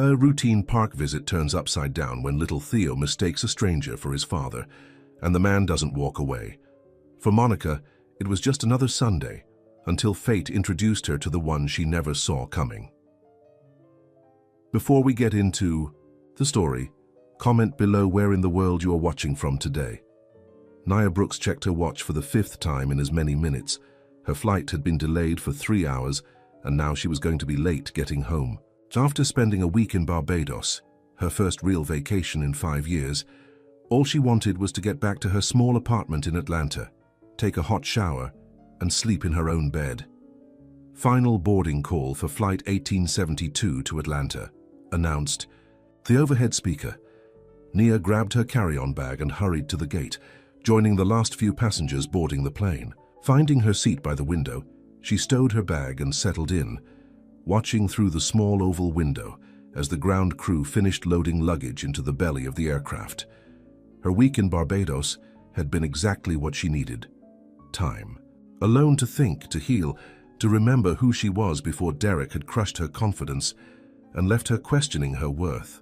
A routine park visit turns upside down when little Theo mistakes a stranger for his father, and the man doesn't walk away. For Monica, it was just another Sunday, until fate introduced her to the one she never saw coming. Before we get into the story, comment below where in the world you are watching from today. Nia Brooks checked her watch for the 5th time in as many minutes. Her flight had been delayed for 3 hours, and now she was going to be late getting home. After spending a week in Barbados, her first real vacation in 5 years, all she wanted was to get back to her small apartment in Atlanta, take a hot shower, and sleep in her own bed. Final boarding call for Flight 1872 to Atlanta, announced. The overhead speaker. Nia grabbed her carry-on bag and hurried to the gate, joining the last few passengers boarding the plane. Finding her seat by the window, she stowed her bag and settled in, watching through the small oval window as the ground crew finished loading luggage into the belly of the aircraft. Her week in Barbados had been exactly what she needed. Time. Alone to think, to heal, to remember who she was before Derek had crushed her confidence and left her questioning her worth.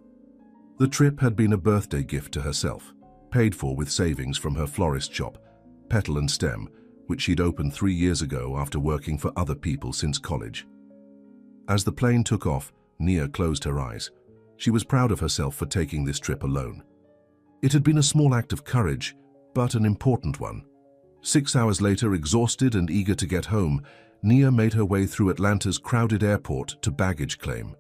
The trip had been a birthday gift to herself, paid for with savings from her florist shop, Petal and Stem, which she'd opened 3 years ago after working for other people since college. As the plane took off, Nia closed her eyes. She was proud of herself for taking this trip alone. It had been a small act of courage, but an important one. 6 hours later, exhausted and eager to get home, Nia made her way through Atlanta's crowded airport to baggage claim.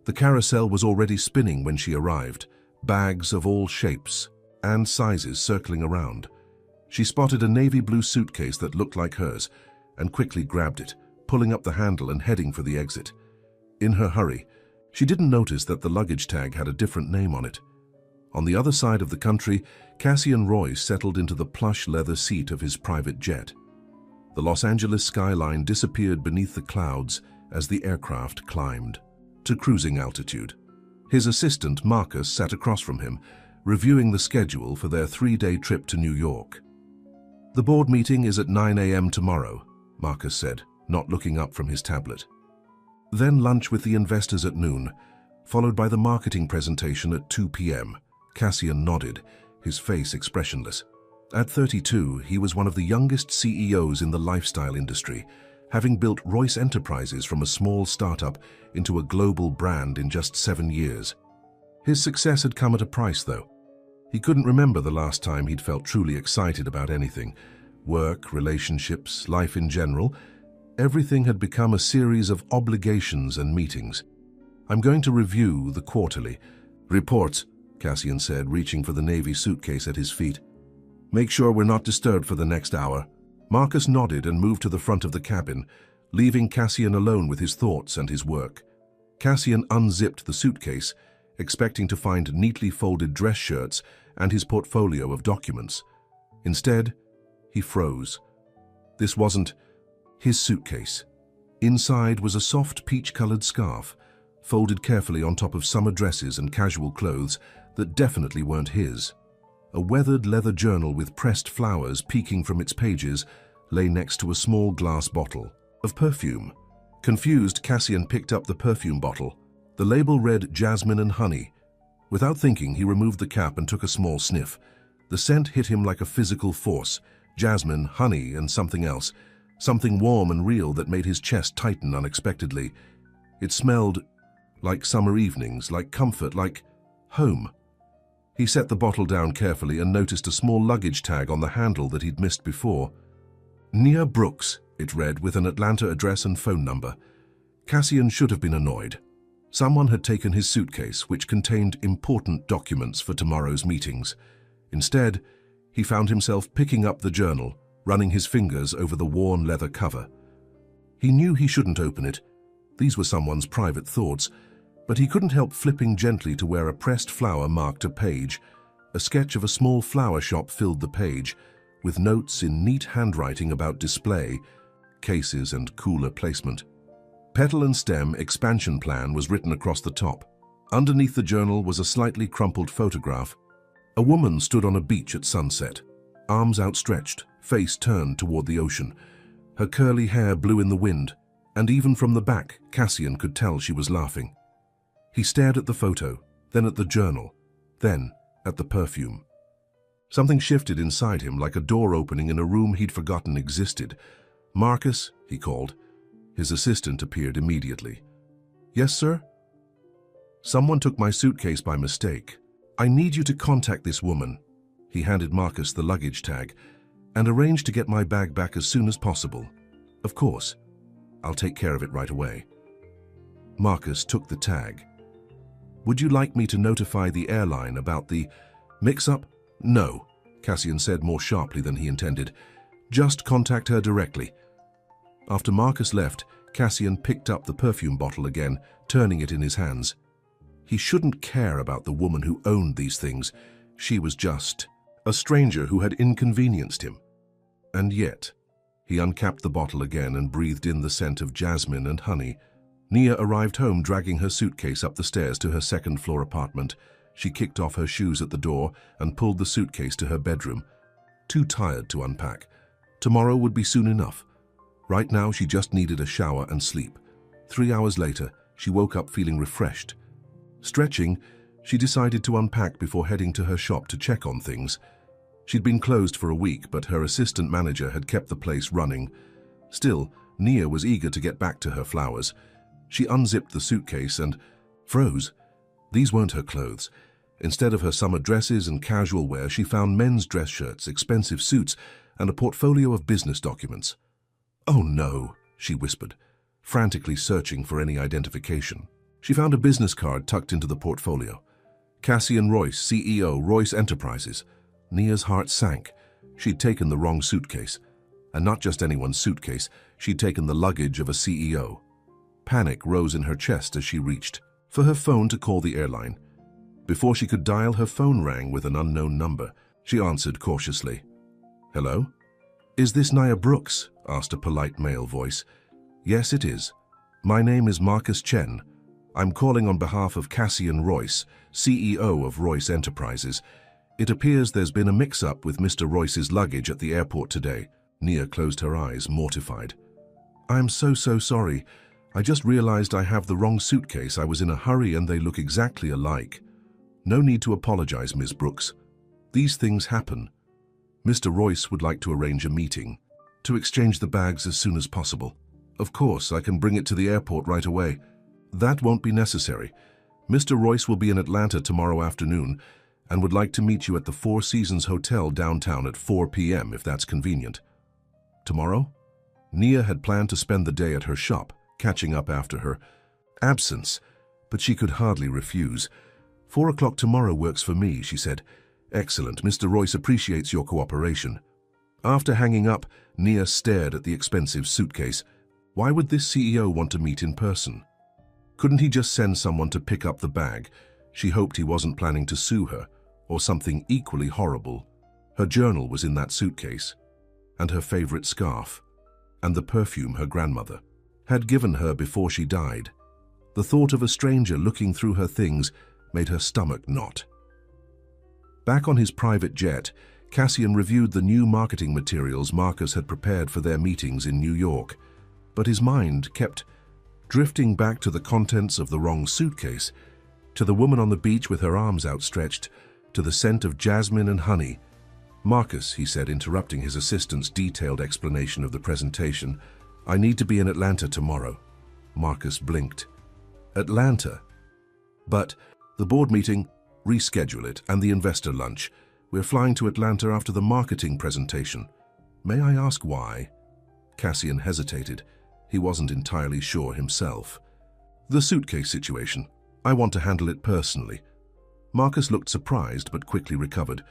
The carousel was already spinning when she arrived, bags of all shapes and sizes circling around. She spotted a navy blue suitcase that looked like hers and quickly grabbed it, pulling up the handle and heading for the exit. In her hurry, she didn't notice that the luggage tag had a different name on it. On the other side of the country, Cassian Royce settled into the plush leather seat of his private jet. The Los Angeles skyline disappeared beneath the clouds as the aircraft climbed to cruising altitude. His assistant, Marcus, sat across from him, reviewing the schedule for their 3-day trip to New York. "The board meeting is at 9 a.m. tomorrow," Marcus said, not looking up from his tablet. Then lunch with the investors at noon, followed by the marketing presentation at 2 p.m. Cassian nodded, his face expressionless. At 32, he was one of the youngest CEOs in the lifestyle industry, having built Royce Enterprises from a small startup into a global brand in just 7 years. His success had come at a price, though. He couldn't remember the last time he'd felt truly excited about anything. Work, relationships, life in general. Everything had become a series of obligations and meetings. "I'm going to review the quarterly reports," Cassian said, reaching for the navy suitcase at his feet. "Make sure we're not disturbed for the next hour." Marcus nodded and moved to the front of the cabin, leaving Cassian alone with his thoughts and his work. Cassian unzipped the suitcase, expecting to find neatly folded dress shirts and his portfolio of documents. Instead, he froze. This wasn't his suitcase. Inside was a soft peach-colored scarf, folded carefully on top of summer dresses and casual clothes that definitely weren't his. A weathered leather journal with pressed flowers peeking from its pages lay next to a small glass bottle of perfume. Confused, Cassian picked up the perfume bottle. The label read Jasmine and Honey. Without thinking, he removed the cap and took a small sniff. The scent hit him like a physical force. Jasmine, honey, and something else. Something warm and real that made his chest tighten unexpectedly. It smelled like summer evenings, like comfort, like home. He set the bottle down carefully and noticed a small luggage tag on the handle that he'd missed before. Nia Brooks, it read, with an Atlanta address and phone number. Cassian should have been annoyed. Someone had taken his suitcase, which contained important documents for tomorrow's meetings. Instead, he found himself picking up the journal, running his fingers over the worn leather cover. He knew he shouldn't open it. These were someone's private thoughts, but he couldn't help flipping gently to where a pressed flower marked a page. A sketch of a small flower shop filled the page, with notes in neat handwriting about display, cases, and cooler placement. Petal and Stem expansion plan was written across the top. Underneath the journal was a slightly crumpled photograph. A woman stood on a beach at sunset, arms outstretched, face turned toward the ocean. Her curly hair blew in the wind, and even from the back, Cassian could tell she was laughing. He stared at the photo, then at the journal, then at the perfume. Something shifted inside him like a door opening in a room he'd forgotten existed. "Marcus," he called. His assistant appeared immediately. "Yes, sir?" "Someone took my suitcase by mistake. I need you to contact this woman." He handed Marcus the luggage tag, "and arrange to get my bag back as soon as possible." "Of course. I'll take care of it right away." Marcus took the tag. "Would you like me to notify the airline about the mix-up?" "No," Cassian said more sharply than he intended. "Just contact her directly." After Marcus left, Cassian picked up the perfume bottle again, turning it in his hands. He shouldn't care about the woman who owned these things. She was just a stranger who had inconvenienced him. And yet, he uncapped the bottle again and breathed in the scent of jasmine and honey. Nia arrived home dragging her suitcase up the stairs to her second-floor apartment. She kicked off her shoes at the door and pulled the suitcase to her bedroom. Too tired to unpack. Tomorrow would be soon enough. Right now, she just needed a shower and sleep. 3 hours later, she woke up feeling refreshed. Stretching, she decided to unpack before heading to her shop to check on things. She'd been closed for a week, but her assistant manager had kept the place running. Still, Nia was eager to get back to her flowers. She unzipped the suitcase and froze. These weren't her clothes. Instead of her summer dresses and casual wear, she found men's dress shirts, expensive suits, and a portfolio of business documents. "Oh no," she whispered, frantically searching for any identification. She found a business card tucked into the portfolio. Cassian Royce, CEO, Royce Enterprises. Nia's heart sank. She'd taken the wrong suitcase. And not just anyone's suitcase, she'd taken the luggage of a CEO. Panic rose in her chest as she reached for her phone to call the airline. Before she could dial, her phone rang with an unknown number. She answered cautiously. "Hello? Is this Nia Brooks?" asked a polite male voice. "Yes, it is. My name is Marcus Chen. I'm calling on behalf of Cassian Royce, CEO of Royce Enterprises. It appears there's been a mix-up with Mr. Royce's luggage at the airport today." Nia closed her eyes, mortified. "I'm so sorry. I just realized I have the wrong suitcase. I was in a hurry and they look exactly alike." "No need to apologize, Ms. Brooks. These things happen. Mr. Royce would like to arrange a meeting to exchange the bags as soon as possible." "Of course, I can bring it to the airport right away." "That won't be necessary. Mr. Royce will be in Atlanta tomorrow afternoon and would like to meet you at the Four Seasons Hotel downtown at 4 p.m. if that's convenient." Tomorrow? Nia had planned to spend the day at her shop, catching up after her absence, but she could hardly refuse. 4 o'clock tomorrow works for me, she said. "Excellent. Mr. Royce appreciates your cooperation." After hanging up, Nia stared at the expensive suitcase. Why would this CEO want to meet in person? Couldn't he just send someone to pick up the bag? She hoped he wasn't planning to sue her, or something equally horrible. Her journal was in that suitcase, and her favorite scarf, and the perfume her grandmother had given her before she died. The thought of a stranger looking through her things made her stomach knot. Back on his private jet, Cassian reviewed the new marketing materials Marcus had prepared for their meetings in New York, but his mind kept drifting back to the contents of the wrong suitcase, to the woman on the beach with her arms outstretched, to the scent of jasmine and honey. "Marcus," he said, interrupting his assistant's detailed explanation of the presentation, "I need to be in Atlanta tomorrow." Marcus blinked. "Atlanta? But the board meeting, reschedule it, and the investor lunch. We're flying to Atlanta after the marketing presentation." "May I ask why?" Cassian hesitated. He wasn't entirely sure himself. "The suitcase situation. I want to handle it personally." Marcus looked surprised but quickly recovered.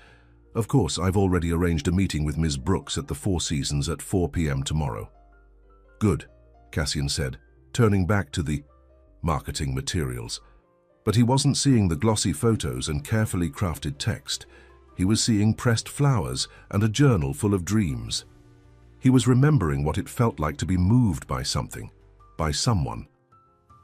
"Of course, I've already arranged a meeting with Ms. Brooks at the Four Seasons at 4 p.m. tomorrow." "Good," Cassian said, turning back to the marketing materials. But he wasn't seeing the glossy photos and carefully crafted text. He was seeing pressed flowers and a journal full of dreams. He was remembering what it felt like to be moved by something, by someone.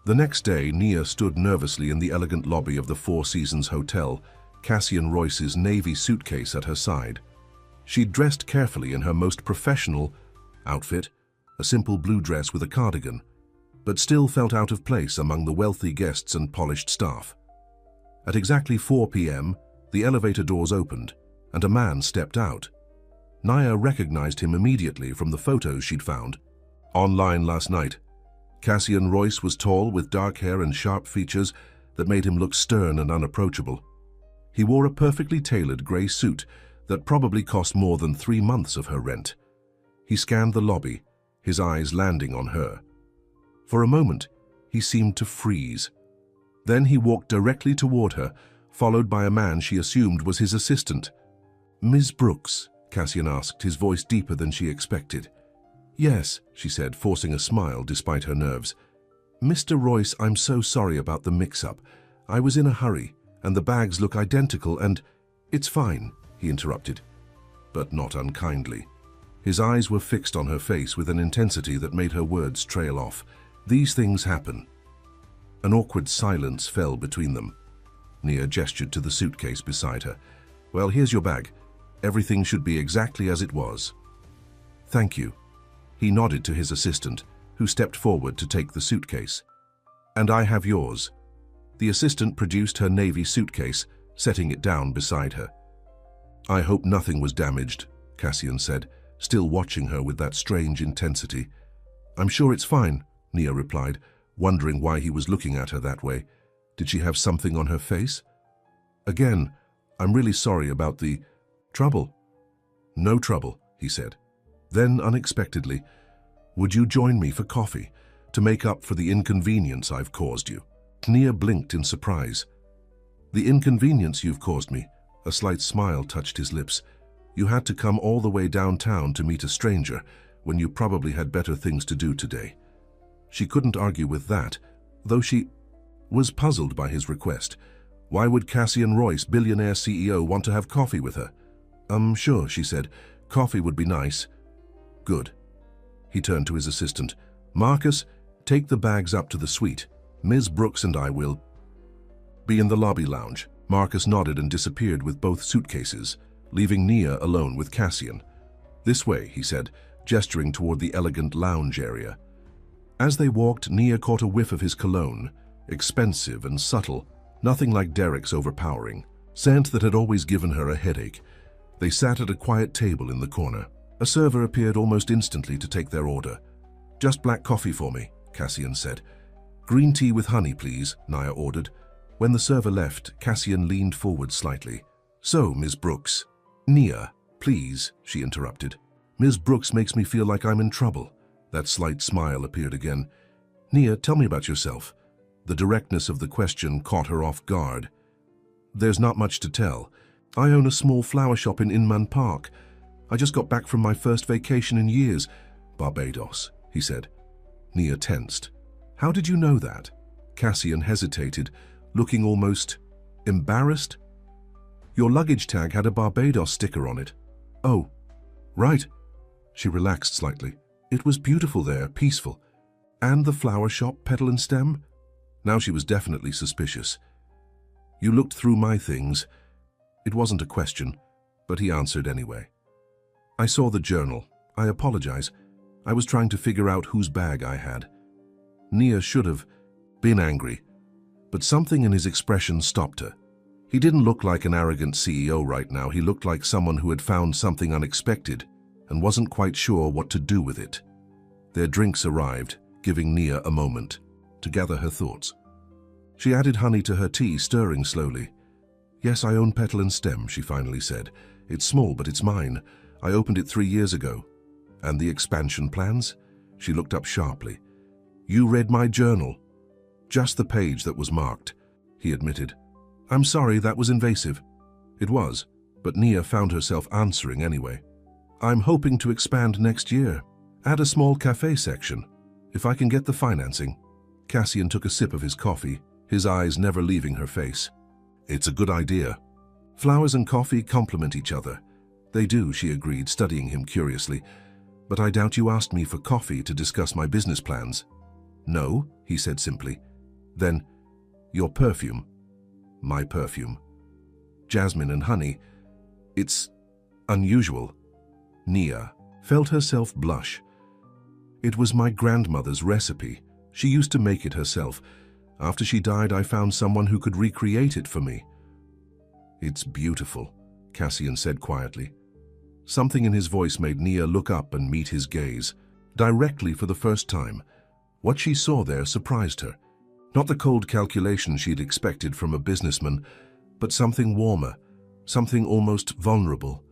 The next day, Nia stood nervously in the elegant lobby of the Four Seasons Hotel, Cassian Royce's navy suitcase at her side. She'd dressed carefully in her most professional outfit, a simple blue dress with a cardigan. but still felt out of place among the wealthy guests and polished staff. At exactly 4 p.m., the elevator doors opened, and a man stepped out. Naya recognized him immediately from the photos she'd found online last night. Cassian Royce was tall, with dark hair and sharp features that made him look stern and unapproachable. He wore a perfectly tailored grey suit that probably cost more than 3 months of her rent. He scanned the lobby, his eyes landing on her. For a moment, he seemed to freeze. Then he walked directly toward her, followed by a man she assumed was his assistant. "Ms. Brooks?" Cassian asked, his voice deeper than she expected. "Yes," she said, forcing a smile despite her nerves. "Mr. Royce, I'm so sorry about the mix-up. I was in a hurry, and the bags look identical and—" "It's fine," he interrupted, but not unkindly. His eyes were fixed on her face with an intensity that made her words trail off. "These things happen." An awkward silence fell between them. Nia gestured to the suitcase beside her. "Well, here's your bag. Everything should be exactly as it was." "Thank you." He nodded to his assistant, who stepped forward to take the suitcase. "And I have yours." The assistant produced her navy suitcase, setting it down beside her. "I hope nothing was damaged," Cassian said, still watching her with that strange intensity. "I'm sure it's fine," Nia replied, wondering why he was looking at her that way. Did she have something on her face? "Again, I'm really sorry about the trouble." "No trouble," he said. Then, unexpectedly, "Would you join me for coffee, to make up for the inconvenience I've caused you?" Nia blinked in surprise. "The inconvenience you've caused me?" A slight smile touched his lips. "You had to come all the way downtown to meet a stranger, when you probably had better things to do today." She couldn't argue with that, though she was puzzled by his request. Why would Cassian Royce, Billionaire CEO, want to have coffee with her? Sure," she said. "Coffee would be nice." "Good." He turned to his assistant. "Marcus, take the bags up to the suite. Ms. Brooks and I will be in the lobby lounge." Marcus nodded and disappeared with both suitcases, leaving Nia alone with Cassian. "This way," he said, gesturing toward the elegant lounge area. As they walked, Nia caught a whiff of his cologne, expensive and subtle, nothing like Derek's overpowering, scent that had always given her a headache. They sat at a quiet table in the corner. A server appeared almost instantly to take their order. "Just black coffee for me," Cassian said. "Green tea with honey, please," Nia ordered. When the server left, Cassian leaned forward slightly. "So, Ms. Brooks—" "Nia, please," she interrupted. "Ms. Brooks makes me feel like I'm in trouble." That slight smile appeared again. "Nia, tell me about yourself." The directness of the question caught her off guard. "There's not much to tell. I own a small flower shop in Inman Park. I just got back from my first vacation in years." "Barbados," he said. Nia tensed. "How did you know that?" Cassian hesitated, looking almost embarrassed. "Your luggage tag had a Barbados sticker on it." "Oh, right." She relaxed slightly. "It was beautiful there, peaceful. And the flower shop, petal and stem?" Now she was definitely suspicious. "You looked through my things." It wasn't a question, but he answered anyway. "I saw the journal. I apologize. I was trying to figure out whose bag I had." Nia should have been angry, but something in his expression stopped her. He didn't look like an arrogant CEO right now. He looked like someone who had found something unexpected and wasn't quite sure what to do with it. Their drinks arrived, giving Nia a moment to gather her thoughts. She added honey to her tea, stirring slowly. "Yes, I own petal and stem," she finally said. "It's small, but it's mine. I opened it 3 years ago." "And the expansion plans?" She looked up sharply. "You read my journal?" "Just the page that was marked," he admitted. "I'm sorry, that was invasive." It was, but Nia found herself answering anyway. "I'm hoping to expand next year. Add a small cafe section, if I can get the financing." Cassian took a sip of his coffee, his eyes never leaving her face. "It's a good idea." "Flowers and coffee complement each other." "They do," she agreed, studying him curiously. "But I doubt you asked me for coffee to discuss my business plans." "No," he said simply. "Then, your perfume." "My perfume." "Jasmine and honey. It's unusual." Nia felt herself blush. "It was my grandmother's recipe," She used to make it herself. After she died, I found someone who could recreate it for me." "It's beautiful," Cassian said quietly. Something in his voice made Nia look up and meet his gaze, directly for the first time. What she saw there surprised her. Not the cold calculation she'd expected from a businessman, but something warmer, something almost vulnerable.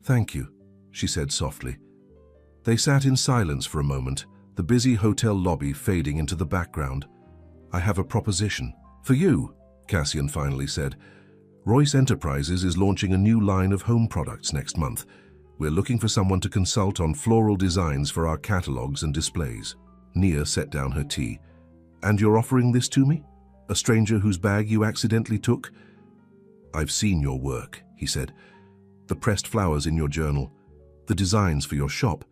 "Thank you," she said softly. They sat in silence for a moment, the busy hotel lobby fading into the background. "I have a proposition." "For you," Cassian finally said. "Royce Enterprises is launching a new line of home products next month. We're looking for someone to consult on floral designs for our catalogs and displays." Nia set down her tea. "And you're offering this to me? A stranger whose bag you accidentally took?" "I've seen your work," he said. "The pressed flowers in your journal, the designs for your shop.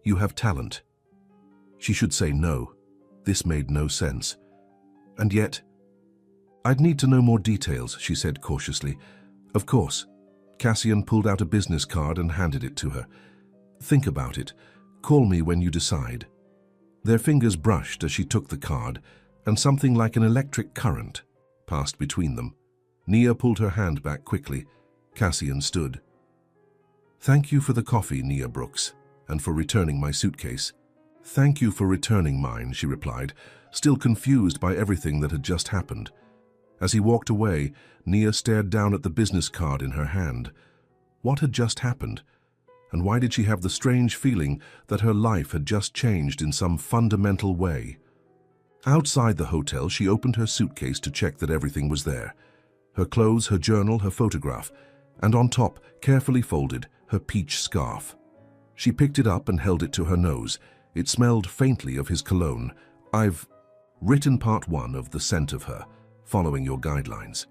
You have talent." She should say no. This made no sense. And yet, "I'd need to know more details," she said cautiously. "Of course." Cassian pulled out a business card and handed it to her. "Think about it. Call me when you decide." Their fingers brushed as she took the card, and something like an electric current passed between them. Nia pulled her hand back quickly. Cassian stood. "Thank you for the coffee, Nia Brooks, and for returning my suitcase." "Thank you for returning mine," she replied, still confused by everything that had just happened. As he walked away, Nia stared down at the business card in her hand. What had just happened? And why did she have the strange feeling that her life had just changed in some fundamental way? Outside the hotel, she opened her suitcase to check that everything was there. Her clothes, her journal, her photograph, and on top, carefully folded, her peach scarf. She picked it up and held it to her nose. It smelled faintly of his cologne. "I've written part 1 of The Scent of Her, following your guidelines."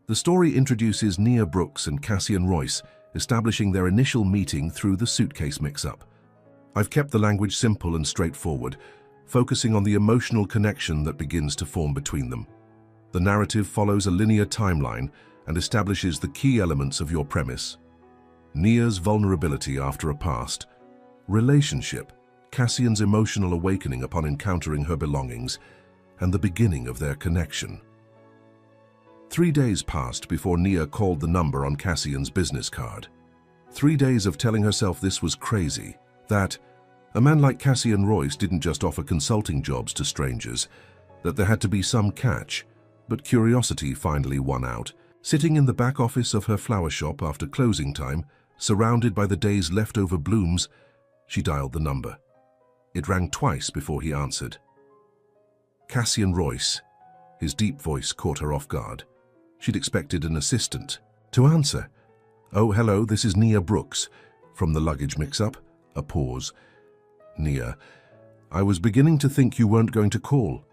The story introduces Nia Brooks and Cassian Royce, establishing their initial meeting through the suitcase mix-up. I've kept the language simple and straightforward, focusing on the emotional connection that begins to form between them. The narrative follows a linear timeline and establishes the key elements of your premise. Nia's vulnerability after a past, relationship, Cassian's emotional awakening upon encountering her belongings, and the beginning of their connection. 3 days passed before Nia called the number on Cassian's business card. 3 days of telling herself this was crazy, that a man like Cassian Royce didn't just offer consulting jobs to strangers, that there had to be some catch, but curiosity finally won out. Sitting in the back office of her flower shop after closing time, surrounded by the day's leftover blooms, she dialed the number. It rang twice before he answered. Cassian Royce. His deep voice caught her off guard. She'd expected an assistant to answer. "Oh, hello, this is Nia Brooks." From the luggage mix-up, a pause. "Nia, I was beginning to think you weren't going to call."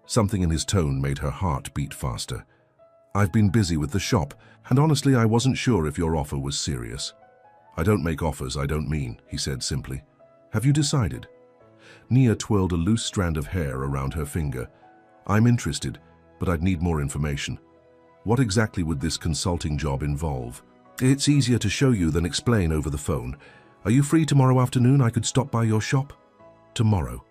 Something in his tone made her heart beat faster. "I've been busy with the shop, and honestly, I wasn't sure if your offer was serious." "I don't make offers I don't mean," he said simply. "Have you decided?" Nia twirled a loose strand of hair around her finger. "I'm interested, but I'd need more information. What exactly would this consulting job involve?" "It's easier to show you than explain over the phone. Are you free tomorrow afternoon? I could stop by your shop." "Tomorrow."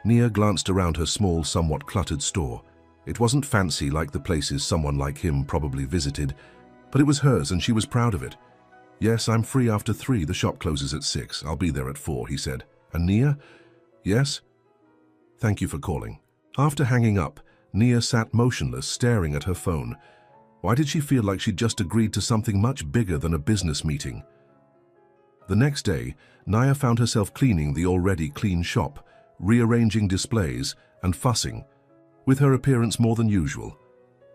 Nia glanced around her small, somewhat cluttered store. It wasn't fancy like the places someone like him probably visited, but it was hers and she was proud of it. "Yes, I'm free after 3. The shop closes at 6. I'll be there at 4, he said. "And Nia?" "Yes?" "Thank you for calling." After hanging up, Nia sat motionless, staring at her phone. Why did she feel like she'd just agreed to something much bigger than a business meeting? The next day, Nia found herself cleaning the already clean shop, rearranging displays, and fussing, with her appearance more than usual.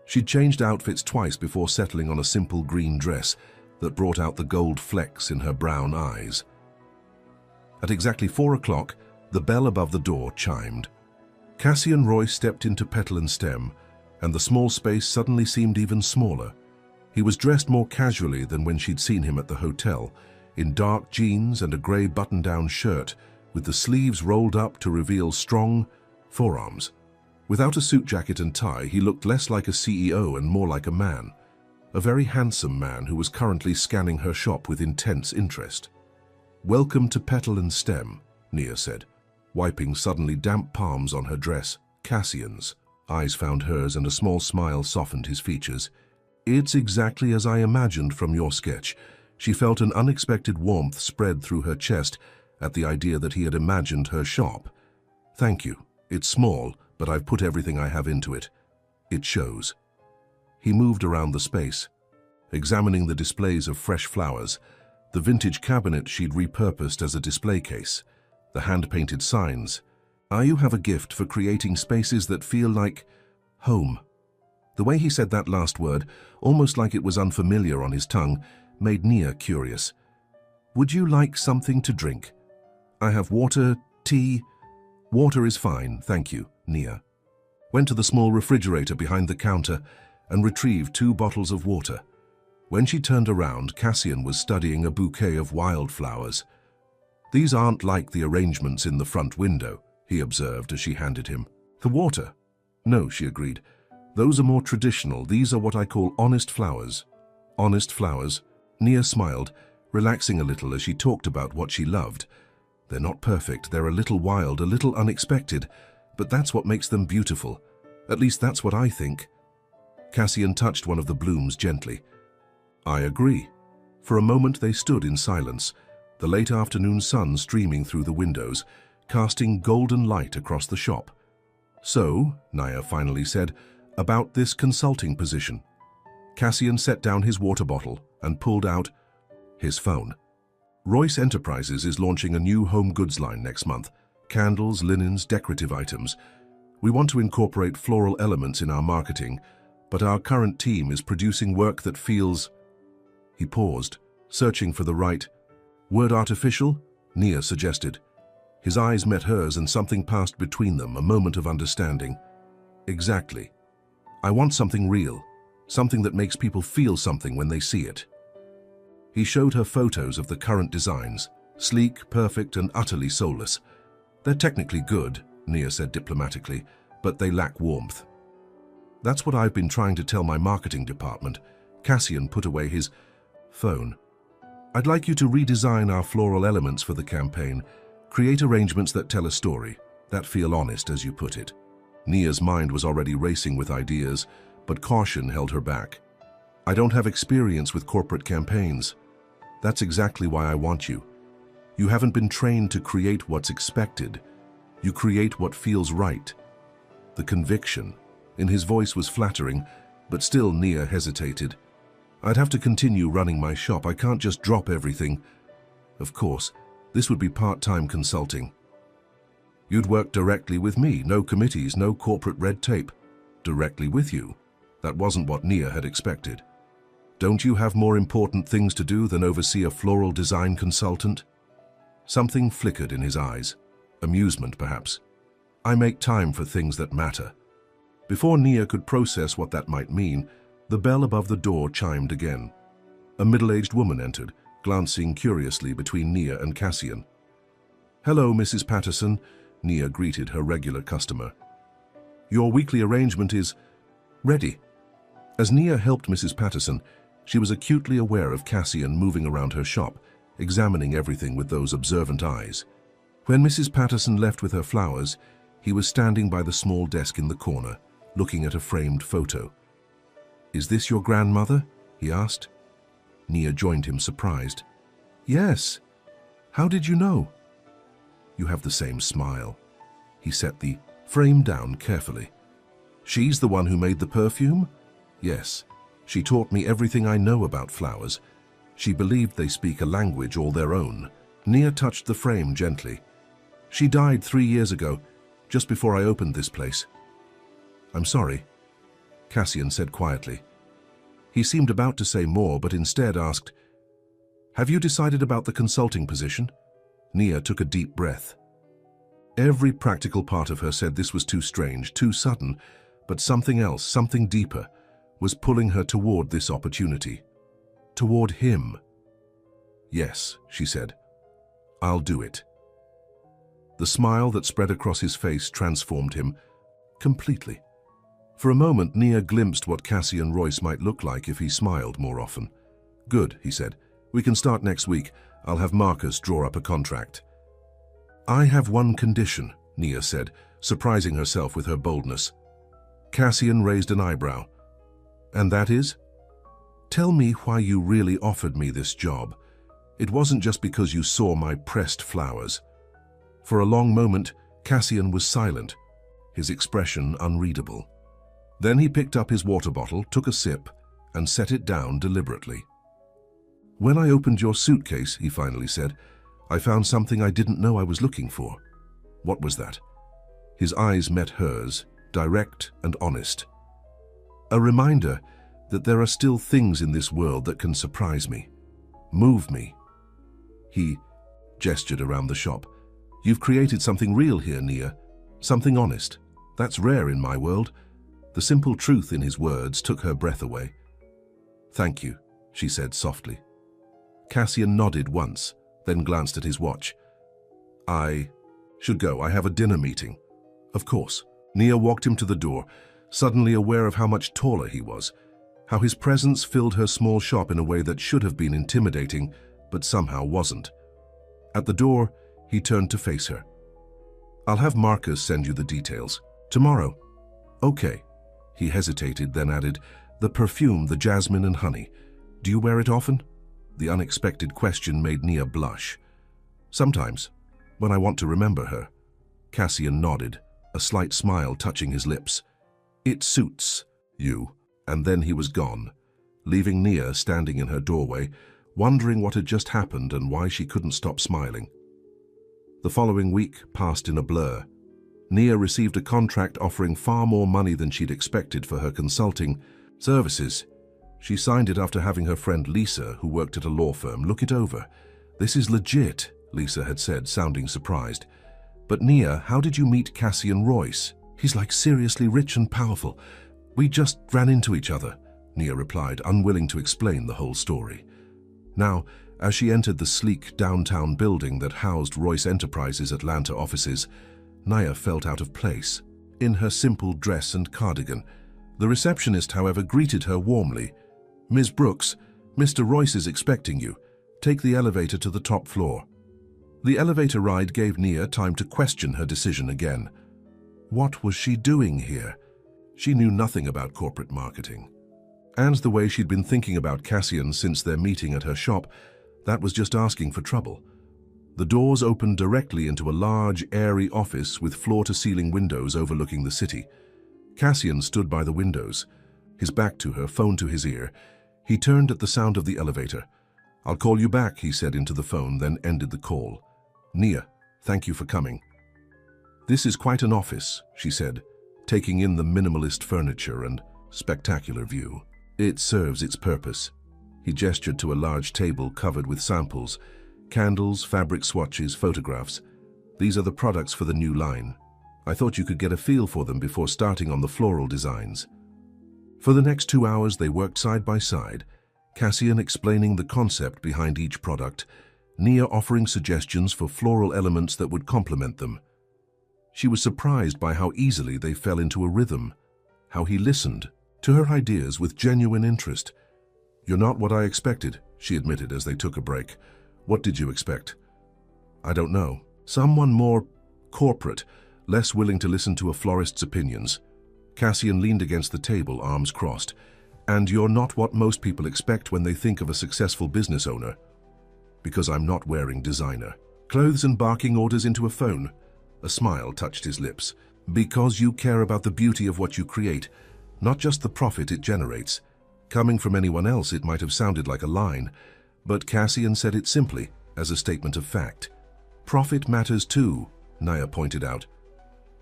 She'd changed outfits twice before settling on a simple green dress that brought out the gold flecks in her brown eyes. At exactly 4 o'clock, the bell above the door chimed. Cassian Royce stepped into Petal and Stem, and the small space suddenly seemed even smaller. He was dressed more casually than when she'd seen him at the hotel, in dark jeans and a grey button-down shirt, with the sleeves rolled up to reveal strong forearms. Without a suit jacket and tie, he looked less like a CEO and more like a man. A very handsome man who was currently scanning her shop with intense interest. "Welcome to Petal and Stem," Nia said. wiping suddenly damp palms on her dress. Cassian's eyes found hers and a small smile softened his features. It's exactly as I imagined from your sketch. She felt an unexpected warmth spread through her chest at the idea that he had imagined her shop. Thank you. It's small, but I've put everything I have into it. It shows. He moved around the space, examining the displays of fresh flowers, the vintage cabinet she'd repurposed as a display case, the hand-painted signs. You have a gift for creating spaces that feel like home. The way he said that last word, almost like it was unfamiliar on his tongue, made Nia curious. Would you like something to drink? I have water, tea. Water is fine, thank you, Nia went to the small refrigerator behind the counter and retrieved 2 bottles of water. When she turned around, Cassian was studying a bouquet of wildflowers. These aren't like the arrangements in the front window, he observed as she handed him the water. No, she agreed. Those are more traditional. These are what I call honest flowers. Honest flowers? Nia smiled, relaxing a little as she talked about what she loved. They're not perfect, they're a little wild, a little unexpected, but that's what makes them beautiful. At least that's what I think. Cassian touched one of the blooms gently. I agree. For a moment they stood in silence, the late afternoon sun streaming through the windows, casting golden light across the shop. So, Nia finally said, about this consulting position. Cassian set down his water bottle and pulled out his phone. Royce Enterprises is launching a new home goods line next month. Candles, linens, decorative items. We want to incorporate floral elements in our marketing, but our current team is producing work that feels... He paused, searching for the right word. Artificial? Nia suggested. His eyes met hers and something passed between them, a moment of understanding. Exactly. I want something real, something that makes people feel something when they see it. He showed her photos of the current designs, sleek, perfect, and utterly soulless. They're technically good, Nia said diplomatically, but they lack warmth. That's what I've been trying to tell my marketing department. Cassian put away his phone. I'd like you to redesign our floral elements for the campaign, create arrangements that tell a story, that feel honest, as you put it. Nia's mind was already racing with ideas, but caution held her back. I don't have experience with corporate campaigns. That's exactly why I want you. You haven't been trained to create what's expected. You create what feels right. The conviction in his voice was flattering, but still Nia hesitated. I'd have to continue running my shop. I can't just drop everything. Of course, this would be part-time consulting. You'd work directly with me, no committees, no corporate red tape. Directly with you. That wasn't what Nia had expected. Don't you have more important things to do than oversee a floral design consultant? Something flickered in his eyes. Amusement, perhaps. I make time for things that matter. Before Nia could process what that might mean, the bell above the door chimed again. A middle-aged woman entered, glancing curiously between Nia and Cassian. Hello, Mrs. Patterson, Nia greeted her regular customer. Your weekly arrangement is ready. As Nia helped Mrs. Patterson, she was acutely aware of Cassian moving around her shop, examining everything with those observant eyes. When Mrs. Patterson left with her flowers, he was standing by the small desk in the corner, looking at a framed photo. Is this your grandmother? He asked. Nia joined him, surprised. Yes. How did you know? You have the same smile. He set the frame down carefully. She's the one who made the perfume? Yes. She taught me everything I know about flowers. She believed they speak a language all their own. Nia touched the frame gently. She died 3 years ago, just before I opened this place. I'm sorry, Cassian said quietly. He seemed about to say more, but instead asked, Have you decided about the consulting position? Nia took a deep breath. Every practical part of her said this was too strange, too sudden, but something else, something deeper, was pulling her toward this opportunity. Toward him. Yes, she said. I'll do it. The smile that spread across his face transformed him completely. For a moment, Nia glimpsed what Cassian Royce might look like if he smiled more often. Good, he said. We can start next week. I'll have Marcus draw up a contract. "I have one condition," Nia said, surprising herself with her boldness. Cassian raised an eyebrow. "And that is?" "Tell me why you really offered me this job. It wasn't just because you saw my pressed flowers." For a long moment, Cassian was silent, his expression unreadable. Then he picked up his water bottle, took a sip, and set it down deliberately. "When I opened your suitcase," he finally said, "I found something I didn't know I was looking for." "What was that?" His eyes met hers, direct and honest. "A reminder that there are still things in this world that can surprise me, move me." He gestured around the shop. "You've created something real here, Nia. Something honest. That's rare in my world." The simple truth in his words took her breath away. "Thank you," she said softly. Cassian nodded once, then glanced at his watch. "I should go. I have a dinner meeting." "Of course." Nia walked him to the door, suddenly aware of how much taller he was, how his presence filled her small shop in a way that should have been intimidating, but somehow wasn't. At the door, he turned to face her. "I'll have Marcus send you the details. Tomorrow." "Okay." He hesitated, then added, "The perfume, the jasmine and honey. Do you wear it often?" The unexpected question made Nia blush. "Sometimes, when I want to remember her." Cassian nodded, a slight smile touching his lips. "It suits you." And then he was gone, leaving Nia standing in her doorway, wondering what had just happened and why she couldn't stop smiling. The following week passed in a blur. Nia received a contract offering far more money than she'd expected for her consulting services. She signed it after having her friend Lisa, who worked at a law firm, look it over. "This is legit," Lisa had said, sounding surprised. "But Nia, how did you meet Cassian Royce? He's like seriously rich and powerful. We just ran into each other," Nia replied, unwilling to explain the whole story. Now, as she entered the sleek downtown building that housed Royce Enterprises' Atlanta offices, Nia felt out of place, in her simple dress and cardigan. The receptionist, however, greeted her warmly. "Ms. Brooks, Mr. Royce is expecting you. Take the elevator to the top floor." The elevator ride gave Nia time to question her decision again. What was she doing here? She knew nothing about corporate marketing. And the way she'd been thinking about Cassian since their meeting at her shop, that was just asking for trouble. The doors opened directly into a large, airy office with floor-to-ceiling windows overlooking the city. Cassian stood by the windows, his back to her, phone to his ear. He turned at the sound of the elevator. "I'll call you back," he said into the phone, then ended the call. "Nia, thank you for coming." "This is quite an office," she said, taking in the minimalist furniture and spectacular view. "It serves its purpose." He gestured to a large table covered with samples, candles, fabric swatches, photographs. "These are the products for the new line. I thought you could get a feel for them before starting on the floral designs." For the next 2 hours, they worked side by side, Cassian explaining the concept behind each product, Nia offering suggestions for floral elements that would complement them. She was surprised by how easily they fell into a rhythm, how he listened to her ideas with genuine interest. "You're not what I expected," she admitted as they took a break. "What did you expect?" "I don't know. Someone more corporate, less willing to listen to a florist's opinions." Cassian leaned against the table, arms crossed. "And you're not what most people expect when they think of a successful business owner." "Because I'm not wearing designer clothes and barking orders into a phone." A smile touched his lips. "Because you care about the beauty of what you create, not just the profit it generates." Coming from anyone else, it might have sounded like a line, but Cassian said it simply, as a statement of fact. "Profit matters too," Nia pointed out.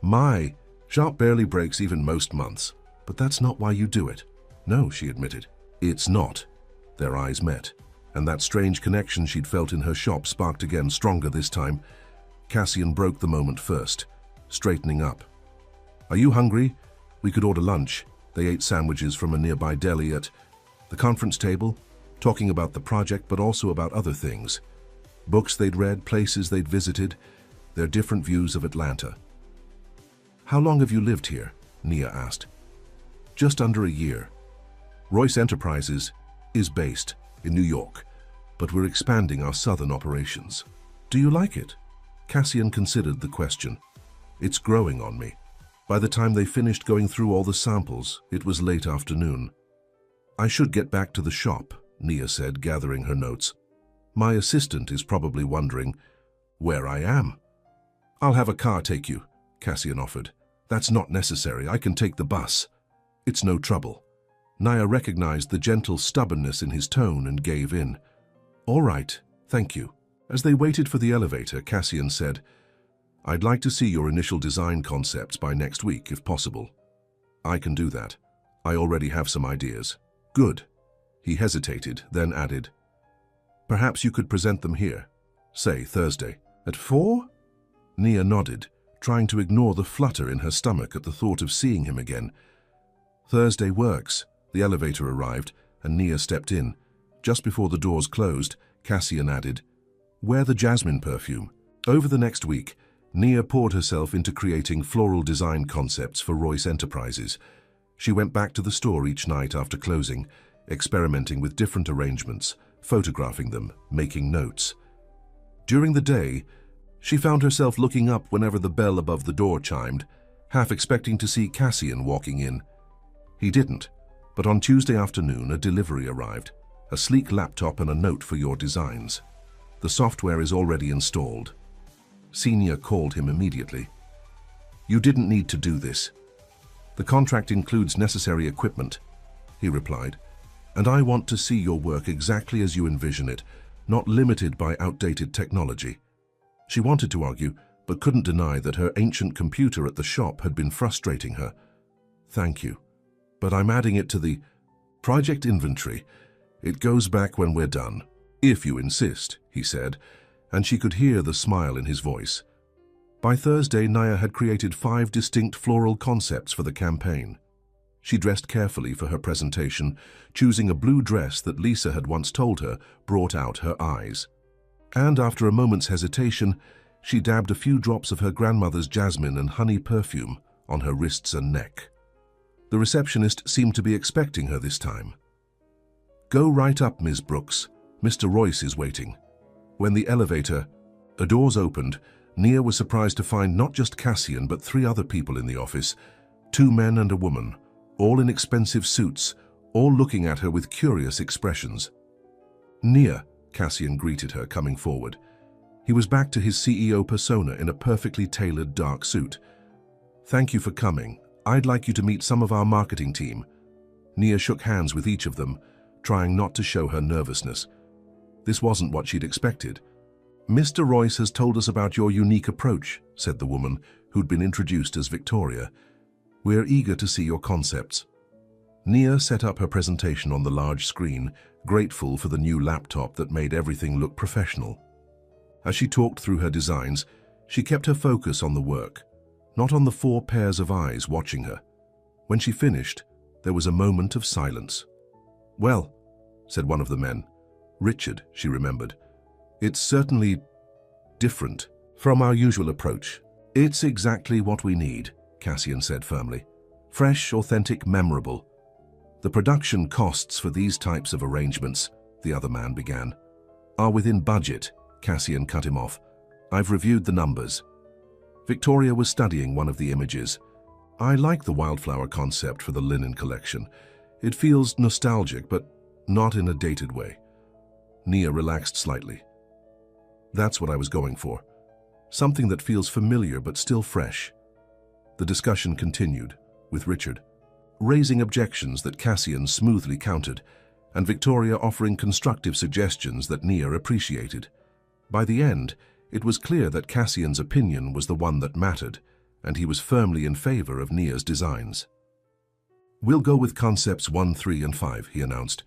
"My shop barely breaks even most months, but that's not why you do it." "No," she admitted. "It's not." Their eyes met, and that strange connection she'd felt in her shop sparked again, stronger this time. Cassian broke the moment first, straightening up. "Are you hungry? We could order lunch." They ate sandwiches from a nearby deli at the conference table, talking about the project but also about other things. Books they'd read, places they'd visited, their different views of Atlanta. "How long have you lived here?" Nia asked. "Just under a year. Royce Enterprises is based in New York, but we're expanding our southern operations." "Do you like it?" Cassian considered the question. It's growing on me. By the time they finished going through all the samples, it was late afternoon. I should get back to the shop, Nia said, gathering her notes. My assistant is probably wondering where I am. I'll have a car take you, Cassian offered. That's not necessary. I can take the bus. It's no trouble. Nia recognized the gentle stubbornness in his tone and gave in. All right, thank you. As they waited for the elevator, Cassian said, I'd like to see your initial design concepts by next week, if possible. I can do that. I already have some ideas. Good. He hesitated, then added, perhaps you could present them here, say Thursday, at 4? Nia nodded, trying to ignore the flutter in her stomach at the thought of seeing him again. Thursday works. The elevator arrived, and Nia stepped in. Just before the doors closed, Cassian added, wear the jasmine perfume. Over the next week, Nia poured herself into creating floral design concepts for Royce Enterprises. She went back to the store each night after closing, experimenting with different arrangements, photographing them, making notes. During the day, she found herself looking up whenever the bell above the door chimed, half expecting to see Cassian walking in. He didn't, but on Tuesday afternoon a delivery arrived, a sleek laptop and a note for your designs. The software is already installed. Senior called him immediately. You didn't need to do this. The contract includes necessary equipment, he replied, and I want to see your work exactly as you envision it, not limited by outdated technology. She wanted to argue, but couldn't deny that her ancient computer at the shop had been frustrating her. Thank you, but I'm adding it to the project inventory. It goes back when we're done. If you insist, he said, and she could hear the smile in his voice. By Thursday, Nia had created 5 distinct floral concepts for the campaign. She dressed carefully for her presentation, choosing a blue dress that Lisa had once told her brought out her eyes. And after a moment's hesitation, she dabbed a few drops of her grandmother's jasmine and honey perfume on her wrists and neck. The receptionist seemed to be expecting her this time. Go right up, Ms. Brooks. Mr. Royce is waiting. When the doors opened, Nia was surprised to find not just Cassian but 3 other people in the office, 2 men and a woman, all in expensive suits, all looking at her with curious expressions. Nia, Cassian greeted her, coming forward. He was back to his CEO persona in a perfectly tailored dark suit. Thank you for coming. I'd like you to meet some of our marketing team. Nia shook hands with each of them, trying not to show her nervousness. This wasn't what she'd expected. Mr. Royce has told us about your unique approach, said the woman, who'd been introduced as Victoria. We're eager to see your concepts. Nia set up her presentation on the large screen, grateful for the new laptop that made everything look professional. As she talked through her designs, she kept her focus on the work, not on the 4 pairs of eyes watching her. When she finished, there was a moment of silence. Well, said one of the men. Richard, she remembered. It's certainly different from our usual approach. It's exactly what we need, Cassian said firmly. Fresh, authentic, memorable. The production costs for these types of arrangements, the other man began, are within budget, Cassian cut him off. I've reviewed the numbers. Victoria was studying one of the images. I like the wildflower concept for the linen collection. It feels nostalgic, but not in a dated way. Nia relaxed slightly. That's what I was going for. Something that feels familiar but still fresh. The discussion continued, with Richard raising objections that Cassian smoothly countered, and Victoria offering constructive suggestions that Nia appreciated. By the end, it was clear that Cassian's opinion was the one that mattered, and he was firmly in favor of Nia's designs. We'll go with concepts 1, 3, and 5, he announced.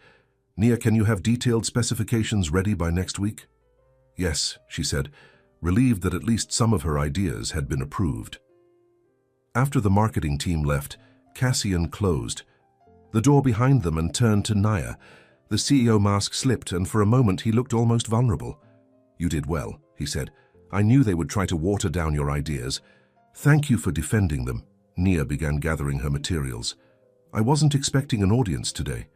Nia, can you have detailed specifications ready by next week? Yes, she said, relieved that at least some of her ideas had been approved. After the marketing team left, Cassian closed the door behind them and turned to Nia. The CEO mask slipped, and for a moment he looked almost vulnerable. You did well, he said. I knew they would try to water down your ideas. Thank you for defending them. Nia began gathering her materials. I wasn't expecting an audience today.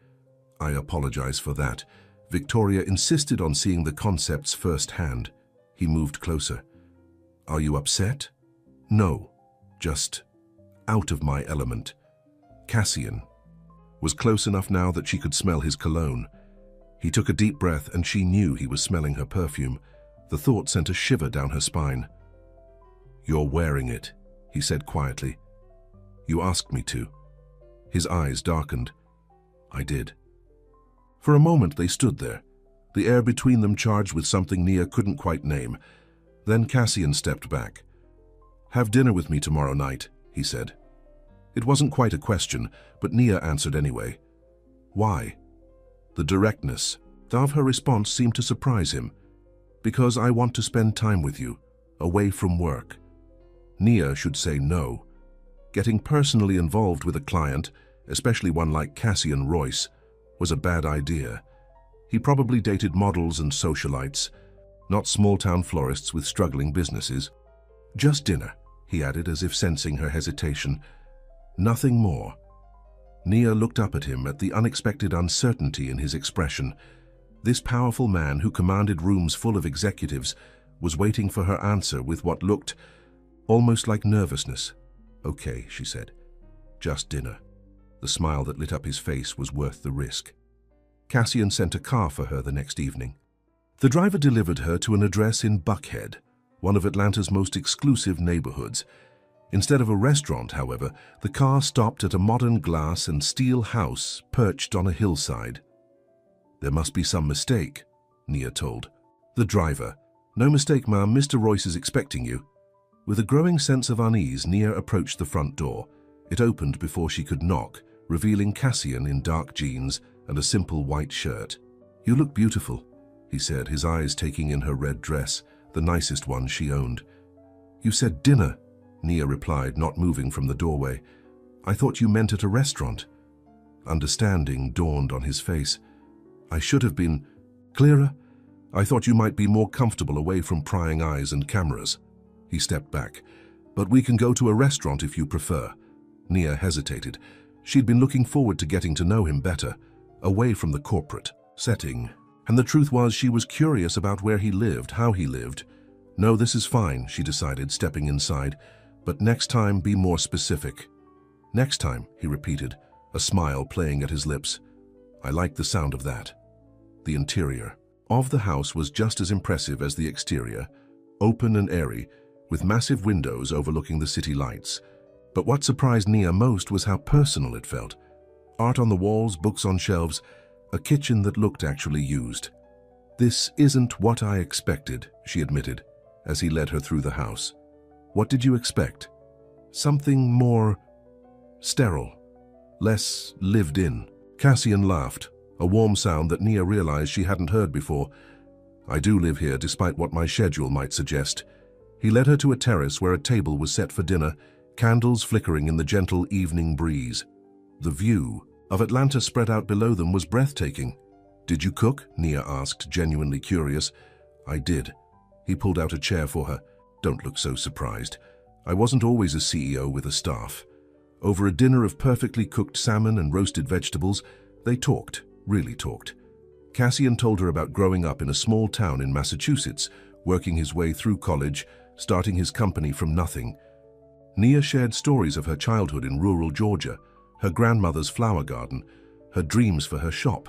I apologize for that. Victoria insisted on seeing the concepts firsthand. He moved closer. Are you upset? No, just out of my element. Cassian was close enough now that she could smell his cologne. He took a deep breath and she knew he was smelling her perfume. The thought sent a shiver down her spine. You're wearing it, he said quietly. You asked me to. His eyes darkened. I did. For a moment they stood there, the air between them charged with something Nia couldn't quite name. Then Cassian stepped back. Have dinner with me tomorrow night, he said. It wasn't quite a question, but Nia answered anyway. Why? The directness of her response seemed to surprise him. Because I want to spend time with you, away from work. Nia should say no. Getting personally involved with a client, especially one like Cassian Royce, was a bad idea. He probably dated models and socialites, not small-town florists with struggling businesses. Just dinner, he added as if sensing her hesitation. Nothing more. Nia looked up at him at the unexpected uncertainty in his expression. This powerful man who commanded rooms full of executives was waiting for her answer with what looked almost like nervousness. Okay, she said. Just dinner. The smile that lit up his face was worth the risk. Cassian sent a car for her the next evening. The driver delivered her to an address in Buckhead, one of Atlanta's most exclusive neighborhoods. Instead of a restaurant, however, the car stopped at a modern glass and steel house perched on a hillside. There must be some mistake, Nia told. The driver. No mistake, ma'am, Mr. Royce is expecting you. With a growing sense of unease, Nia approached the front door. It opened before she could knock, revealing Cassian in dark jeans and a simple white shirt. You look beautiful, he said, his eyes taking in her red dress, the nicest one she owned. You said dinner, Nia replied, not moving from the doorway. I thought you meant at a restaurant. Understanding dawned on his face. I should have been clearer. I thought you might be more comfortable away from prying eyes and cameras. He stepped back. But we can go to a restaurant if you prefer. Nia hesitated. She'd been looking forward to getting to know him better, away from the corporate setting. And the truth was, she was curious about where he lived, how he lived. No, this is fine, she decided, stepping inside. But next time, be more specific. Next time, he repeated, a smile playing at his lips. I like the sound of that. The interior of the house was just as impressive as the exterior, open and airy, with massive windows overlooking the city lights. But what surprised Nia most was how personal it felt. Art on the walls, books on shelves, a kitchen that looked actually used. This isn't what I expected, she admitted, as he led her through the house. What did you expect? Something more sterile, less lived in. Cassian laughed, a warm sound that Nia realized she hadn't heard before. I do live here despite what my schedule might suggest. He led her to a terrace where a table was set for dinner, candles flickering in the gentle evening breeze. The view of Atlanta spread out below them was breathtaking. Did you cook? Nia asked, genuinely curious. I did. He pulled out a chair for her. Don't look so surprised. I wasn't always a CEO with a staff. Over a dinner of perfectly cooked salmon and roasted vegetables, they talked, really talked. Cassian told her about growing up in a small town in Massachusetts, working his way through college, starting his company from nothing. Nia shared stories of her childhood in rural Georgia, her grandmother's flower garden, her dreams for her shop.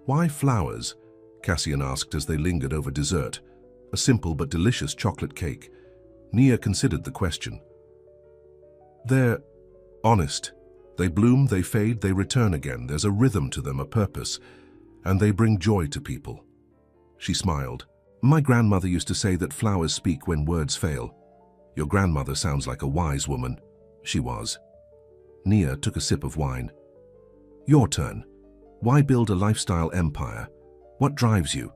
Why flowers? Cassian asked as they lingered over dessert, a simple but delicious chocolate cake. Nia considered the question. They're honest. They bloom, they fade, they return again. There's a rhythm to them, a purpose, and they bring joy to people. She smiled. My grandmother used to say that flowers speak when words fail. Your grandmother sounds like a wise woman. She was. Nia took a sip of wine. Your turn. Why build a lifestyle empire? What drives you?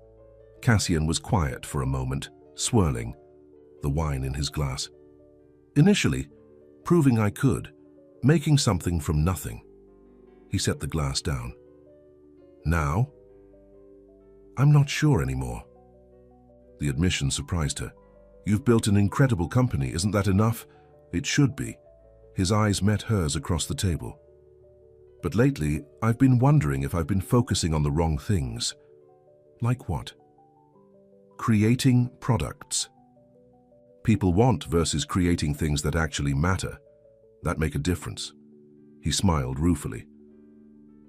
Cassian was quiet for a moment, swirling, the wine in his glass. Initially, proving I could, making something from nothing. He set the glass down. Now? I'm not sure anymore. The admission surprised her. You've built an incredible company, isn't that enough? It should be. His eyes met hers across the table. But lately, I've been wondering if I've been focusing on the wrong things. Like what? Creating products. People want versus creating things that actually matter, that make a difference. He smiled ruefully.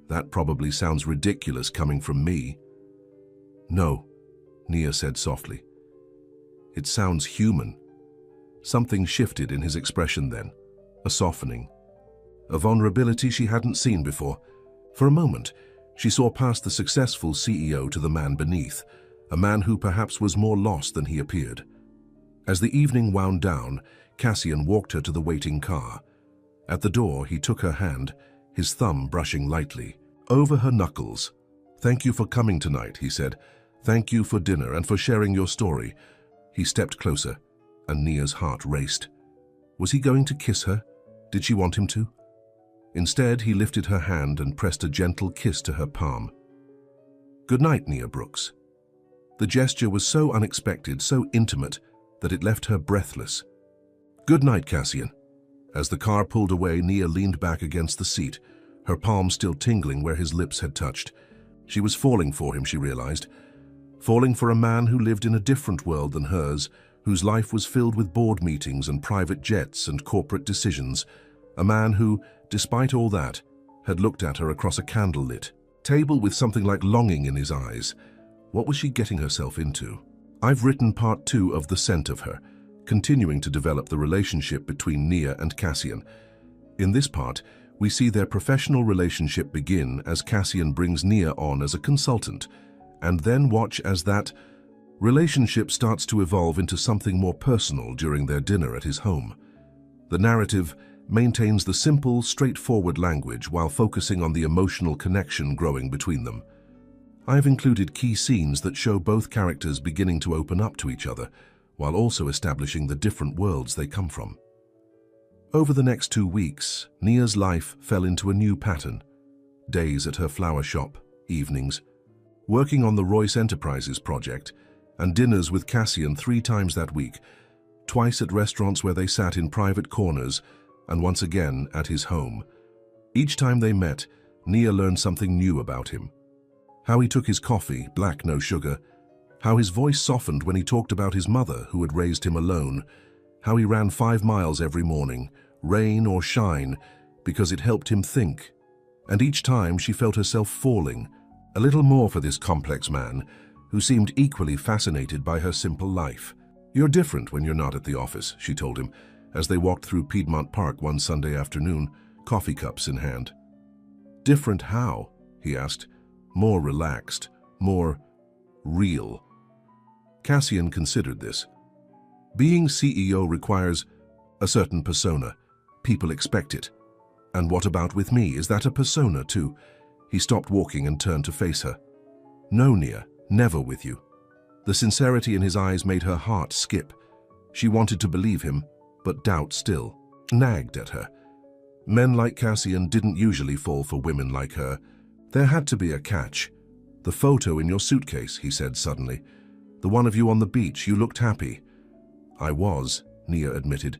That probably sounds ridiculous coming from me. No, Nia said softly. It sounds human. Something shifted in his expression then, a softening. A vulnerability she hadn't seen before. For a moment, she saw past the successful CEO to the man beneath, a man who perhaps was more lost than he appeared. As the evening wound down, Cassian walked her to the waiting car. At the door, he took her hand, his thumb brushing lightly over her knuckles. "Thank you for coming tonight," he said. "Thank you for dinner and for sharing your story." He stepped closer, and Nia's heart raced. Was he going to kiss her? Did she want him to? Instead, he lifted her hand and pressed a gentle kiss to her palm. "Good night, Nia Brooks." The gesture was so unexpected, so intimate, that it left her breathless. "Good night, Cassian." As the car pulled away, Nia leaned back against the seat, her palm still tingling where his lips had touched. She was falling for him, she realized. Falling for a man who lived in a different world than hers, whose life was filled with board meetings and private jets and corporate decisions. A man who, despite all that, had looked at her across a candlelit table with something like longing in his eyes. What was she getting herself into? I've written part 2 of The Scent of Her, continuing to develop the relationship between Nia and Cassian. In this part, we see their professional relationship begin as Cassian brings Nia on as a consultant, and then watch as that relationship starts to evolve into something more personal during their dinner at his home. The narrative maintains the simple, straightforward language while focusing on the emotional connection growing between them. I've included key scenes that show both characters beginning to open up to each other, while also establishing the different worlds they come from. Over the next 2 weeks, Nia's life fell into a new pattern. Days at her flower shop, evenings, working on the Royce Enterprises project, and dinners with Cassian 3 times that week, twice at restaurants where they sat in private corners, and once again at his home. Each time they met, Nia learned something new about him. How he took his coffee, black, no sugar. How his voice softened when he talked about his mother who had raised him alone. How he ran 5 miles every morning, rain or shine, because it helped him think. And each time she felt herself falling, a little more for this complex man, who seemed equally fascinated by her simple life. "You're different when you're not at the office," she told him, as they walked through Piedmont Park one Sunday afternoon, coffee cups in hand. "Different how?" he asked. "More relaxed, more real." Cassian considered this. Being CEO requires a certain persona. People expect it. And what about with me? Is that a persona too? He stopped walking and turned to face her. "No, Nia, never with you." The sincerity in his eyes made her heart skip. She wanted to believe him, but doubt still nagged at her. Men like Cassian didn't usually fall for women like her. There had to be a catch. "The photo in your suitcase," he said suddenly. "The one of you on the beach, you looked happy." "I was," Nia admitted.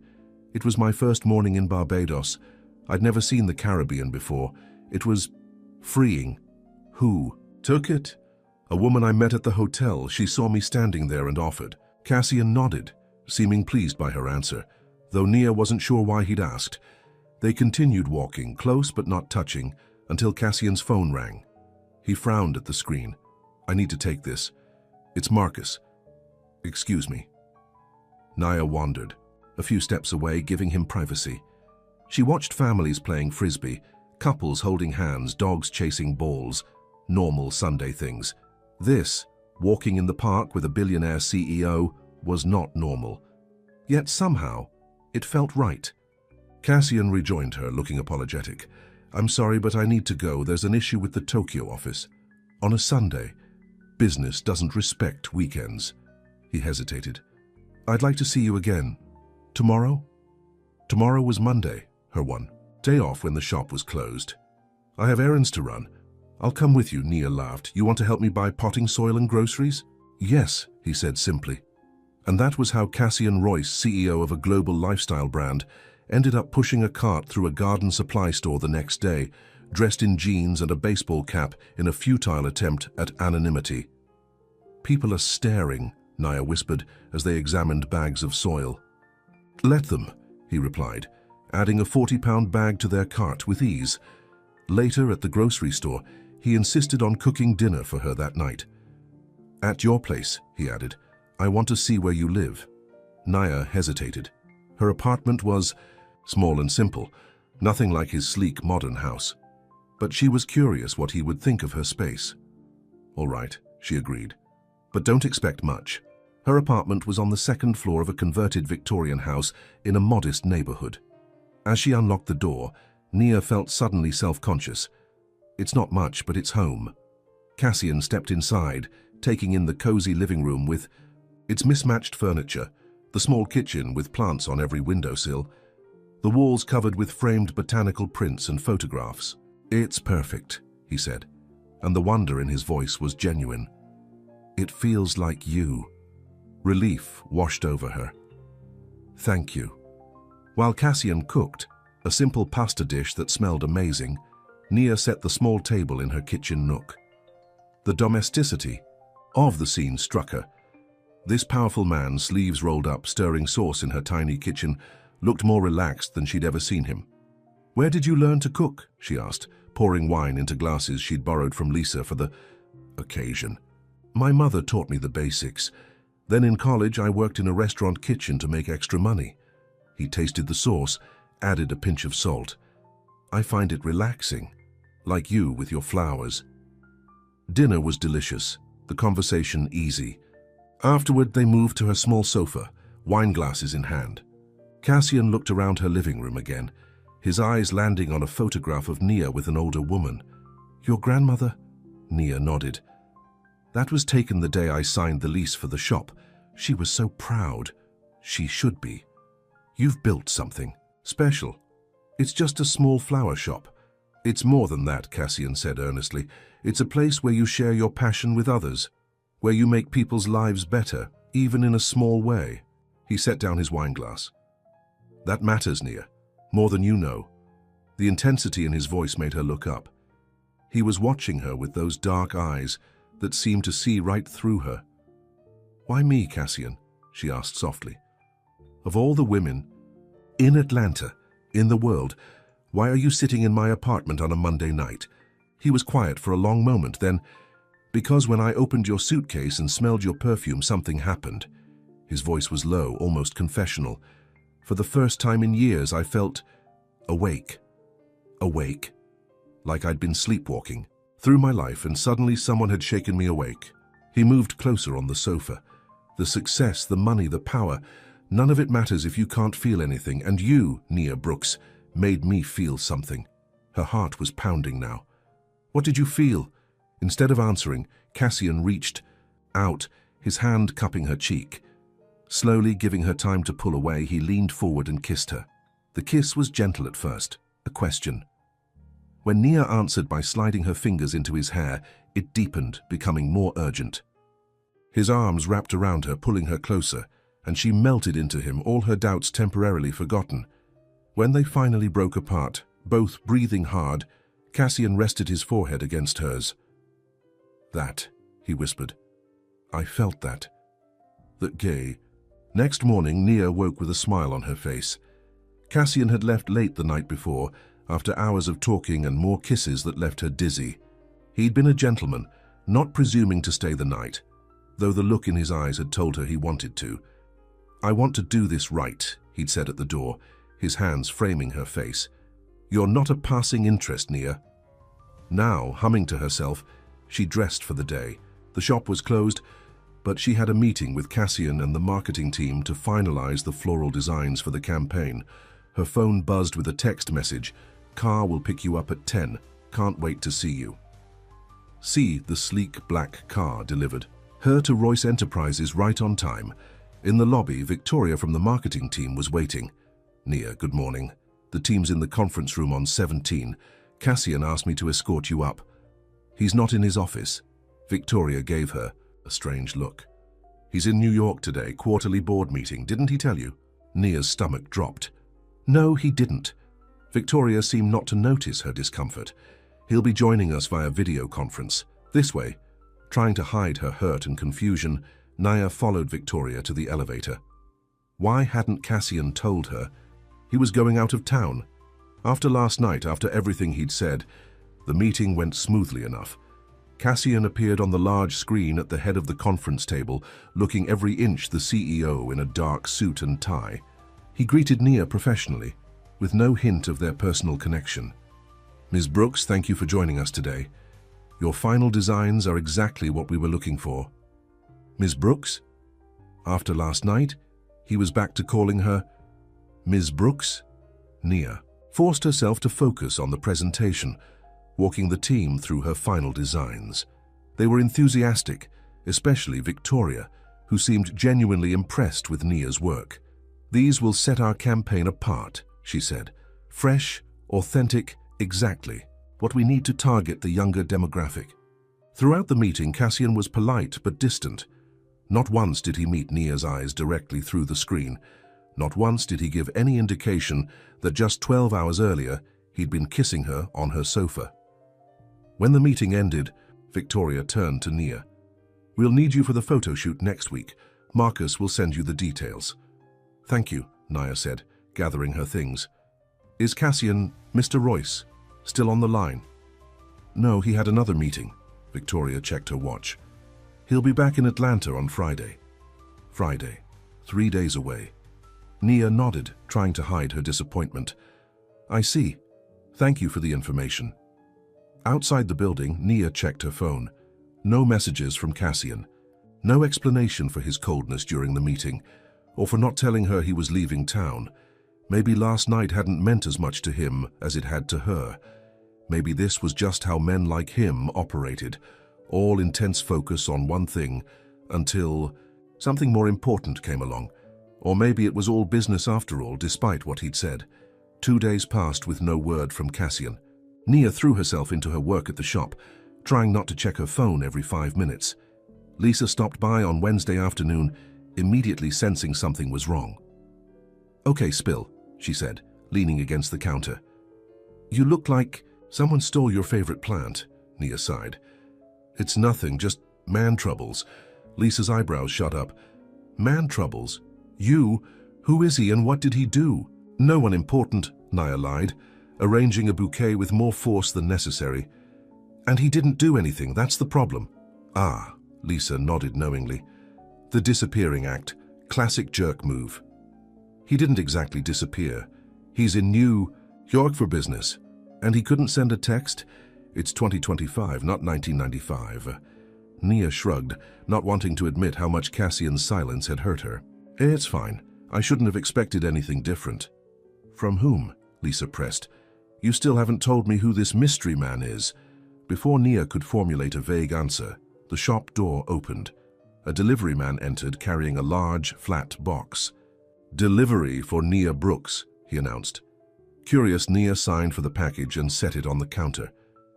"It was my first morning in Barbados. I'd never seen the Caribbean before. It was freeing." "Who took it?" "A woman I met at the hotel. She saw me standing there and offered." Cassian nodded, seeming pleased by her answer, though Nia wasn't sure why he'd asked. They continued walking, close but not touching, until Cassian's phone rang. He frowned at the screen. "I need to take this. It's Marcus." "Excuse me." Nia wandered, a few steps away, giving him privacy. She watched families playing frisbee, couples holding hands, dogs chasing balls, normal Sunday things. This, walking in the park with a billionaire CEO, was not normal. Yet somehow, it felt right. Cassian rejoined her, looking apologetic. "I'm sorry, but I need to go. There's an issue with the Tokyo office. On a Sunday, business doesn't respect weekends." He hesitated. "I'd like to see you again. Tomorrow?" Tomorrow was Monday, her one day off when the shop was closed. "I have errands to run. I'll come with you," Nia laughed. "You want to help me buy potting soil and groceries?" "Yes," he said simply. And that was how Cassian Royce, CEO of a global lifestyle brand, ended up pushing a cart through a garden supply store the next day, dressed in jeans and a baseball cap in a futile attempt at anonymity. "People are staring," Nia whispered as they examined bags of soil. Let them, he replied, adding a 40-pound bag to their cart with ease. Later, at the grocery store, he insisted on cooking dinner for her that night. At your place, he added, I want to see where you live. Naya hesitated. Her apartment was small and simple, nothing like his sleek modern house. But she was curious what he would think of her space. All right, she agreed. But don't expect much. Her apartment was on the second floor of a converted Victorian house in a modest neighborhood. As she unlocked the door, Nia felt suddenly self-conscious. It's not much, but it's home. Cassian stepped inside, taking in the cozy living room with its mismatched furniture, the small kitchen with plants on every windowsill, the walls covered with framed botanical prints and photographs. It's perfect, he said, and the wonder in his voice was genuine. It feels like you. Relief washed over her. Thank you. While Cassian cooked, a simple pasta dish that smelled amazing, Nia set the small table in her kitchen nook. The domesticity of the scene struck her. This powerful man, sleeves rolled up, stirring sauce in her tiny kitchen, looked more relaxed than she'd ever seen him. Where did you learn to cook? She asked, pouring wine into glasses she'd borrowed from Lisa for the occasion. My mother taught me the basics. Then in college I worked in a restaurant kitchen to make extra money. He tasted the sauce, added a pinch of salt. I find it relaxing, like you with your flowers. Dinner was delicious, the conversation easy. Afterward they moved to her small sofa, wine glasses in hand. Cassian looked around her living room again, his eyes landing on a photograph of Nia with an older woman. Your grandmother? Nia nodded. That was taken the day I signed the lease for the shop. She was so proud. She should be. You've built something special. It's just a small flower shop. It's more than that, Cassian said earnestly. It's a place where you share your passion with others, where you make people's lives better, even in a small way. He set down his wineglass. That matters, Nia, more than you know. The intensity in his voice made her look up. He was watching her with those dark eyes that seemed to see right through her. Why me, Cassian? She asked softly. Of all the women in Atlanta, in the world, why are you sitting in my apartment on a Monday night? He was quiet for a long moment, then, because when I opened your suitcase and smelled your perfume, something happened. His voice was low, almost confessional. For the first time in years, I felt awake. Awake. Like I'd been sleepwalking through my life, and suddenly someone had shaken me awake. He moved closer on the sofa. The success, the money, the power, none of it matters if you can't feel anything, and you, Nia Brooks, made me feel something. Her heart was pounding now. What did you feel? Instead of answering, Cassian reached out, his hand cupping her cheek. Slowly giving her time to pull away, he leaned forward and kissed her. The kiss was gentle at first, a question. When Nia answered by sliding her fingers into his hair, it deepened, becoming more urgent. His arms wrapped around her, pulling her closer, and she melted into him, all her doubts temporarily forgotten. When they finally broke apart, both breathing hard, Cassian rested his forehead against hers. That, he whispered. I felt that. That gay. Next morning, Nia woke with a smile on her face. Cassian had left late the night before, after hours of talking and more kisses that left her dizzy. He'd been a gentleman, not presuming to stay the night, though the look in his eyes had told her he wanted to. I want to do this right, he'd said at the door, his hands framing her face. You're not a passing interest, Nia. Now, humming to herself, she dressed for the day. The shop was closed, but she had a meeting with Cassian and the marketing team to finalize the floral designs for the campaign. Her phone buzzed with a text message. Car will pick you up at 10. Can't wait to see you. See the sleek black car delivered her to Royce Enterprises right on time. In the lobby, Victoria from the marketing team was waiting. Nia, good morning. The team's in the conference room on 17. Cassian asked me to escort you up. He's not in his office. Victoria gave her a strange look. He's in New York today, quarterly board meeting. Didn't he tell you? Nia's stomach dropped. No, he didn't. Victoria seemed not to notice her discomfort. He'll be joining us via video conference. This way. Trying to hide her hurt and confusion, Nia followed Victoria to the elevator. Why hadn't Cassian told her? He was going out of town. After last night, after everything he'd said, the meeting went smoothly enough. Cassian appeared on the large screen at the head of the conference table, looking every inch the CEO in a dark suit and tie. He greeted Nia professionally, with no hint of their personal connection. "Ms. Brooks, thank you for joining us today. Your final designs are exactly what we were looking for." "Ms. Brooks?" After last night, he was back to calling her Ms. Brooks. Nia forced herself to focus on the presentation, walking the team through her final designs. They were enthusiastic, especially Victoria, who seemed genuinely impressed with Nia's work. "These will set our campaign apart," she said. "Fresh, authentic, exactly what we need to target the younger demographic." Throughout the meeting, Cassian was polite but distant. Not once did he meet Nia's eyes directly through the screen. Not once did he give any indication that just 12 hours earlier he'd been kissing her on her sofa. When the meeting ended, Victoria turned to Nia. "We'll need you for the photo shoot next week. Marcus will send you the details." "Thank you," Nia said, gathering her things. "Is Cassian, Mr. Royce, still on the line?" "No, he had another meeting." Victoria checked her watch. "He'll be back in Atlanta on Friday." Friday, 3 days away. Nia nodded, trying to hide her disappointment. "I see. Thank you for the information." Outside the building, Nia checked her phone. No messages from Cassian. No explanation for his coldness during the meeting, or for not telling her he was leaving town. Maybe last night hadn't meant as much to him as it had to her. Maybe this was just how men like him operated, all intense focus on one thing, until something more important came along. Or maybe it was all business after all, despite what he'd said. 2 days passed with no word from Cassian. Nia threw herself into her work at the shop, trying not to check her phone every 5 minutes. Lisa stopped by on Wednesday afternoon, immediately sensing something was wrong. "Okay, Spill," she said, leaning against the counter. "You look like someone stole your favorite plant," Nia sighed. "It's nothing, just man troubles." Lisa's eyebrows shot up. "Man troubles? You? Who is he and what did he do?" "No one important," Nia lied, arranging a bouquet with more force than necessary. "And he didn't do anything, that's the problem." "Ah," Lisa nodded knowingly. "The disappearing act, classic jerk move." "He didn't exactly disappear. He's in New York for business. And he couldn't send a text? It's 2025, not 1995. Nia shrugged, not wanting to admit how much Cassian's silence had hurt her. "It's fine. I shouldn't have expected anything different." "From whom?" Lisa pressed. "You still haven't told me who this mystery man is." Before Nia could formulate a vague answer, the shop door opened. A delivery man entered carrying a large, flat box. "Delivery for Nia Brooks," he announced. Curious, Nia signed for the package and set it on the counter.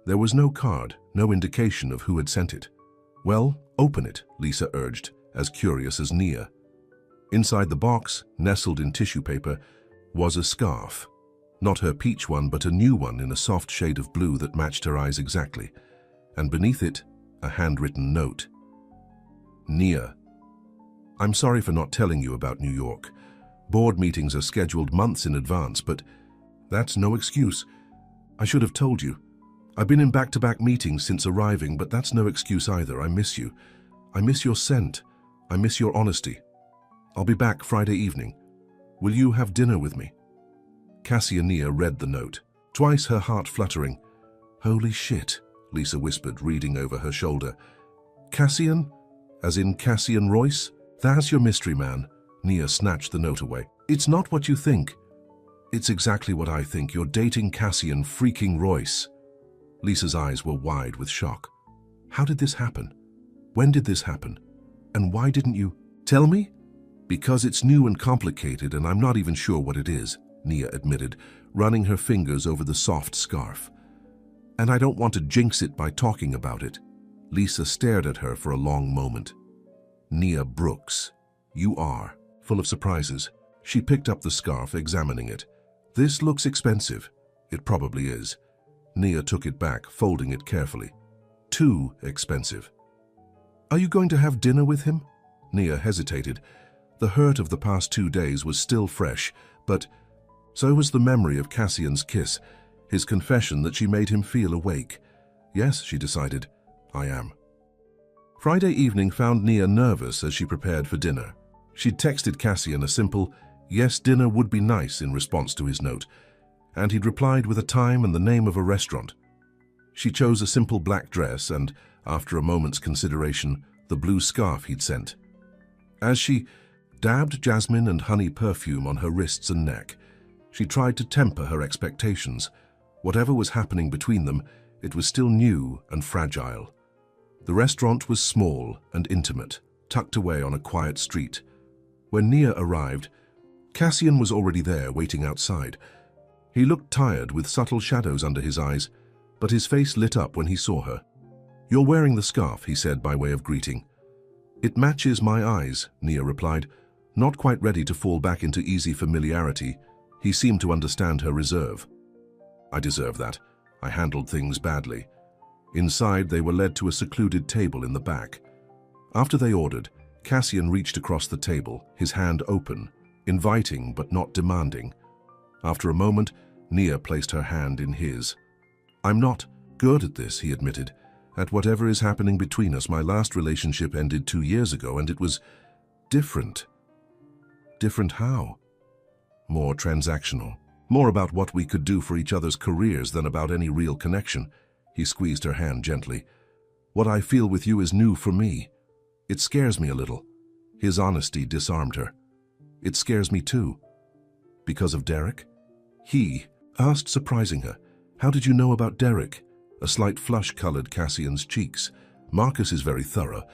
There was no card, no indication of who had sent it. "Well, open it," Lisa urged, as curious as Nia. Inside the box, nestled in tissue paper, was a scarf. Not her peach one, but a new one in a soft shade of blue that matched her eyes exactly. And beneath it, a handwritten note. "Nia, I'm sorry for not telling you about New York. Board meetings are scheduled months in advance, but that's no excuse. I should have told you. I've been in back-to-back meetings since arriving, but that's no excuse either. I miss you. I miss your scent. I miss your honesty. I'll be back Friday evening. Will you have dinner with me?" Nia read the note, twice her heart fluttering. "Holy shit," Lisa whispered, reading over her shoulder. "Cassian? As in Cassian Royce? That's your mystery man." Nia snatched the note away. "It's not what you think." "It's exactly what I think. You're dating Cassian freaking Royce." Lisa's eyes were wide with shock. "How did this happen? When did this happen? And why didn't you tell me?" "Because it's new and complicated and I'm not even sure what it is," Nia admitted, running her fingers over the soft scarf. "And I don't want to jinx it by talking about it." Lisa stared at her for a long moment. "Nia Brooks, you are full of surprises." She picked up the scarf, examining it. "This looks expensive." "It probably is." Nia took it back, folding it carefully. "Too expensive." "Are you going to have dinner with him?" Nia hesitated. The hurt of the past 2 days was still fresh, but so was the memory of Cassian's kiss, his confession that she made him feel awake. Yes, she decided, I am. Friday evening found Nia nervous as she prepared for dinner. She'd texted Cassian a simple, yes, dinner would be nice in response to his note, and he'd replied with a time and the name of a restaurant. She chose a simple black dress and, after a moment's consideration, the blue scarf he'd sent. As she dabbed jasmine and honey perfume on her wrists and neck, she tried to temper her expectations. Whatever was happening between them, it was still new and fragile. The restaurant was small and intimate, tucked away on a quiet street. When Nia arrived, Cassian was already there, waiting outside. He looked tired, with subtle shadows under his eyes, but his face lit up when he saw her. "You're wearing the scarf," he said by way of greeting. "It matches my eyes," Nia replied, not quite ready to fall back into easy familiarity. He seemed to understand her reserve. "I deserve that. I handled things badly." Inside, they were led to a secluded table in the back. After they ordered, Cassian reached across the table, his hand open, inviting but not demanding. After a moment, Nia placed her hand in his. "I'm not good at this," he admitted. "At whatever is happening between us, my last relationship ended 2 years ago, and it was different." Different how? More transactional. More about what we could do for each other's careers than about any real connection. He squeezed her hand gently. "What I feel with you is new for me. It scares me a little." His honesty disarmed her. "It scares me too." "Because of Derek?" He asked, surprising her. "How did you know about Derek?" A slight flush colored Cassian's cheeks. "Marcus is very thorough.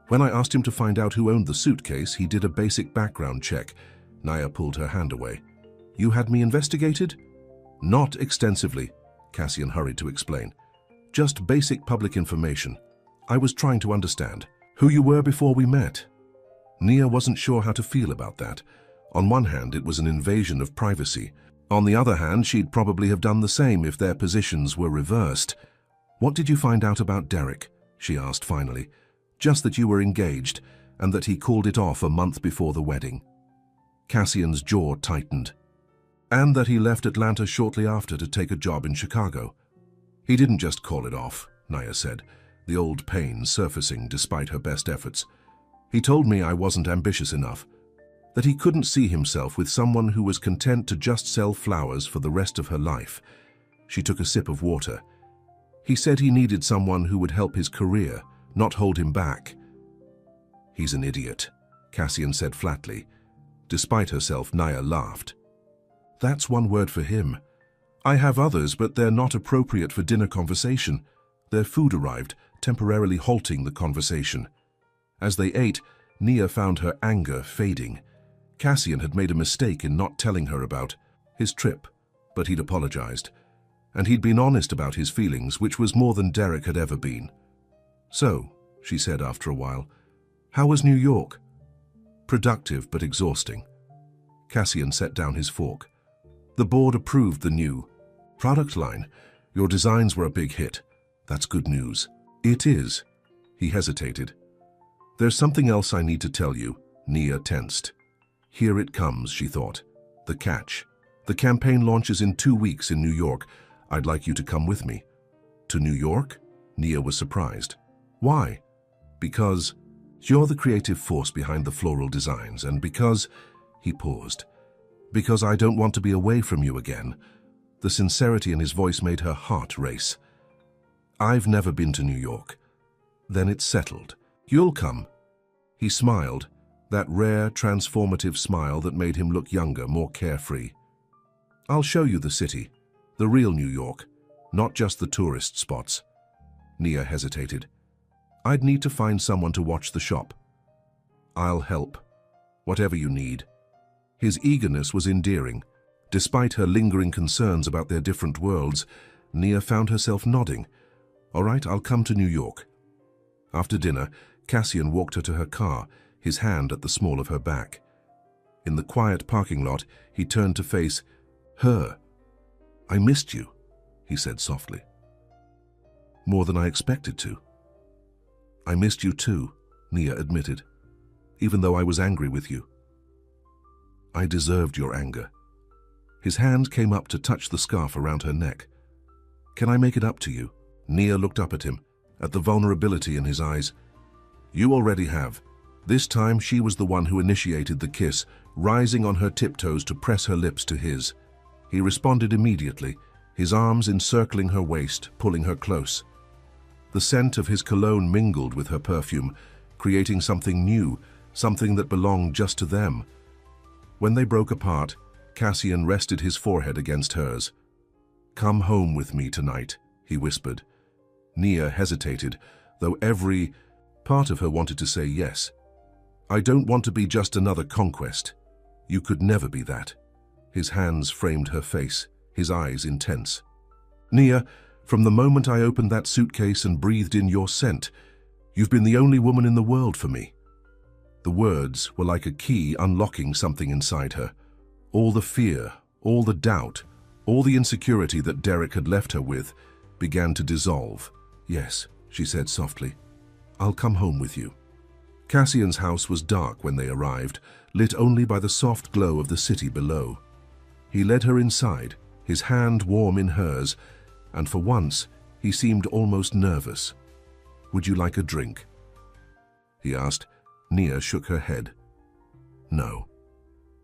When I asked him to find out who owned the suitcase, he did a basic background check." Nia pulled her hand away. "You had me investigated?" "Not extensively," Cassian hurried to explain. "Just basic public information. I was trying to understand who you were before we met." Nia wasn't sure how to feel about that. On one hand, it was an invasion of privacy. On the other hand, she'd probably have done the same if their positions were reversed. "What did you find out about Derek?" she asked finally. "Just that you were engaged, and that he called it off a month before the wedding." Cassian's jaw tightened. "And that he left Atlanta shortly after to take a job in Chicago." "He didn't just call it off," Nia said, the old pain surfacing despite her best efforts. "He told me I wasn't ambitious enough, that he couldn't see himself with someone who was content to just sell flowers for the rest of her life." She took a sip of water. "He said he needed someone who would help his career, not hold him back." "He's an idiot," Cassian said flatly. Despite herself, Nia laughed. "That's one word for him. I have others, but they're not appropriate for dinner conversation." Their food arrived, temporarily halting the conversation. As they ate, Nia found her anger fading. Cassian had made a mistake in not telling her about his trip, but he'd apologized. And he'd been honest about his feelings, which was more than Derek had ever been. "So," she said after a while, "how was New York?" "Productive but exhausting." Cassian set down his fork. "The board approved the new product line. Your designs were a big hit. That's good news." "It is." He hesitated. "There's something else I need to tell you." Nia tensed. Here it comes, she thought. The catch. "The campaign launches in 2 weeks in New York. I'd like you to come with me." "To New York?" Nia was surprised. "Why?" "Because you're the creative force behind the floral designs, and because—" He paused. "Because I don't want to be away from you again." The sincerity in his voice made her heart race. "I've never been to New York." "Then it's settled. You'll come." He smiled, that rare, transformative smile that made him look younger, more carefree. "I'll show you the city, the real New York, not just the tourist spots." Nia hesitated. "I'd need to find someone to watch the shop." "I'll help. Whatever you need." His eagerness was endearing. Despite her lingering concerns about their different worlds, Nia found herself nodding. "All right, I'll come to New York." After dinner, Cassian walked her to her car, his hand at the small of her back. In the quiet parking lot, he turned to face her. "I missed you," he said softly. "More than I expected to." "I missed you too," Nia admitted, "even though I was angry with you." I deserved your anger. His hand came up to touch the scarf around her neck. Can I make it up to you? Nia looked up at him, at the vulnerability in his eyes. You already have. This time she was the one who initiated the kiss, rising on her tiptoes to press her lips to his. He responded immediately, his arms encircling her waist, pulling her close. The scent of his cologne mingled with her perfume, creating something new, something that belonged just to them. When they broke apart, Cassian rested his forehead against hers. Come home with me tonight, he whispered. Nia hesitated, though every part of her wanted to say yes. I don't want to be just another conquest. You could never be that. His hands framed her face, his eyes intense. Nia, from the moment I opened that suitcase and breathed in your scent, you've been the only woman in the world for me. The words were like a key unlocking something inside her. All the fear, all the doubt, all the insecurity that Derek had left her with began to dissolve. Yes, she said softly. I'll come home with you. Cassian's house was dark when they arrived, lit only by the soft glow of the city below. He led her inside, his hand warm in hers, and for once he seemed almost nervous. Would you like a drink? He asked. Nia shook her head. No.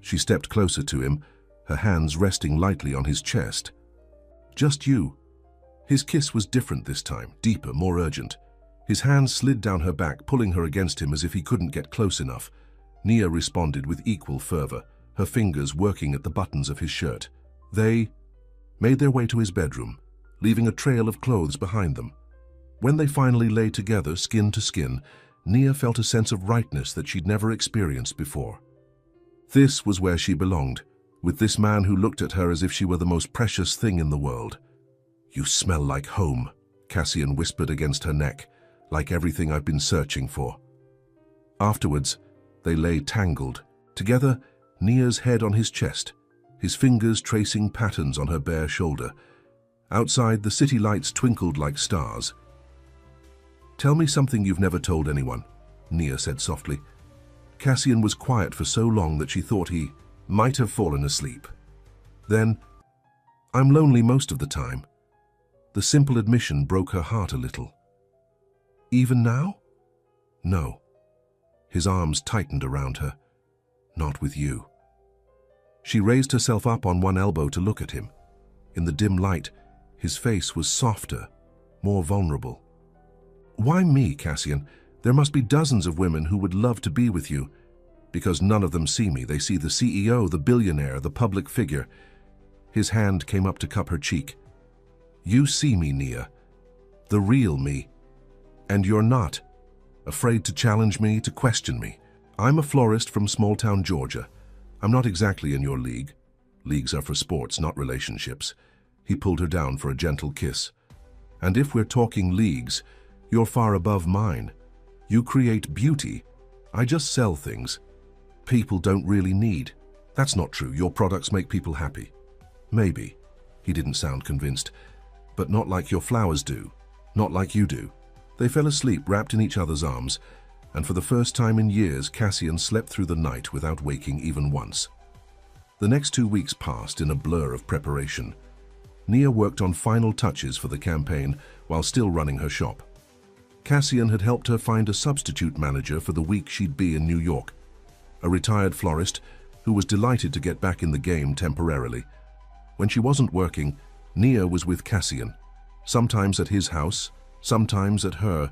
She stepped closer to him, her hands resting lightly on his chest. Just you. His kiss was different this time, deeper, more urgent. His hands slid down her back, pulling her against him as if he couldn't get close enough. Nia responded with equal fervor, her fingers working at the buttons of his shirt. They made their way to his bedroom, leaving a trail of clothes behind them. When they finally lay together, skin to skin, Nia felt a sense of rightness that she'd never experienced before. This was where she belonged, with this man who looked at her as if she were the most precious thing in the world. You smell like home, Cassian whispered against her neck, like everything I've been searching for. Afterwards, they lay tangled, together, Nia's head on his chest, his fingers tracing patterns on her bare shoulder. Outside, the city lights twinkled like stars. Tell me something you've never told anyone, Nia said softly. Cassian was quiet for so long that she thought he might have fallen asleep. Then, I'm lonely most of the time. The simple admission broke her heart a little. Even now? No. His arms tightened around her. Not with you. She raised herself up on one elbow to look at him. In the dim light, his face was softer, more vulnerable. Why me, Cassian? There must be dozens of women who would love to be with you. Because none of them see me. They see the CEO, the billionaire, the public figure. His hand came up to cup her cheek. You see me, Nia. The real me. And you're not. Afraid to challenge me, to question me. I'm a florist from small-town Georgia. I'm not exactly in your league. Leagues are for sports, not relationships. He pulled her down for a gentle kiss. And if we're talking leagues, you're far above mine. You create beauty. I just sell things. People don't really need. That's not true. Your products make people happy. Maybe. He didn't sound convinced. But not like your flowers do. Not like you do. They fell asleep wrapped in each other's arms, and for the first time in years, Cassian slept through the night without waking even once. The next 2 weeks passed in a blur of preparation. Nia worked on final touches for the campaign while still running her shop. Cassian had helped her find a substitute manager for the week she'd be in New York, a retired florist who was delighted to get back in the game temporarily. When she wasn't working, Nia was with Cassian, sometimes at his house, sometimes at her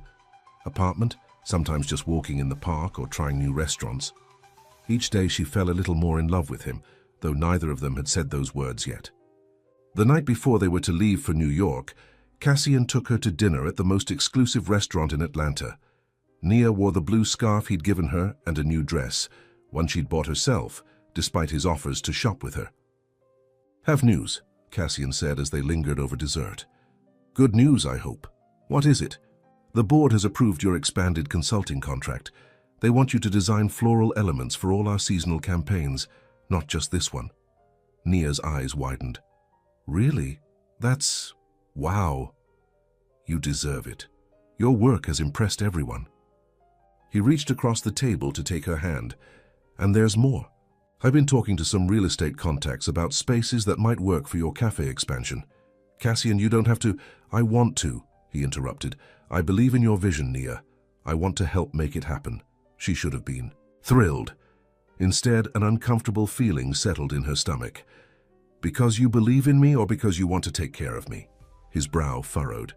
apartment, sometimes just walking in the park or trying new restaurants. Each day she fell a little more in love with him, though neither of them had said those words yet. The night before they were to leave for New York, Cassian took her to dinner at the most exclusive restaurant in Atlanta. Nia wore the blue scarf he'd given her and a new dress, one she'd bought herself, despite his offers to shop with her. Have news, Cassian said as they lingered over dessert. Good news, I hope. What is it? The board has approved your expanded consulting contract. They want you to design floral elements for all our seasonal campaigns, not just this one. Nia's eyes widened. Really? That's... wow. You deserve it. Your work has impressed everyone. He reached across the table to take her hand. And there's more. I've been talking to some real estate contacts about spaces that might work for your cafe expansion. Cassian, you don't have to. I want to, he interrupted. I believe in your vision, Nia. I want to help make it happen. She should have been thrilled. Instead, an uncomfortable feeling settled in her stomach. Because you believe in me or because you want to take care of me? His brow furrowed.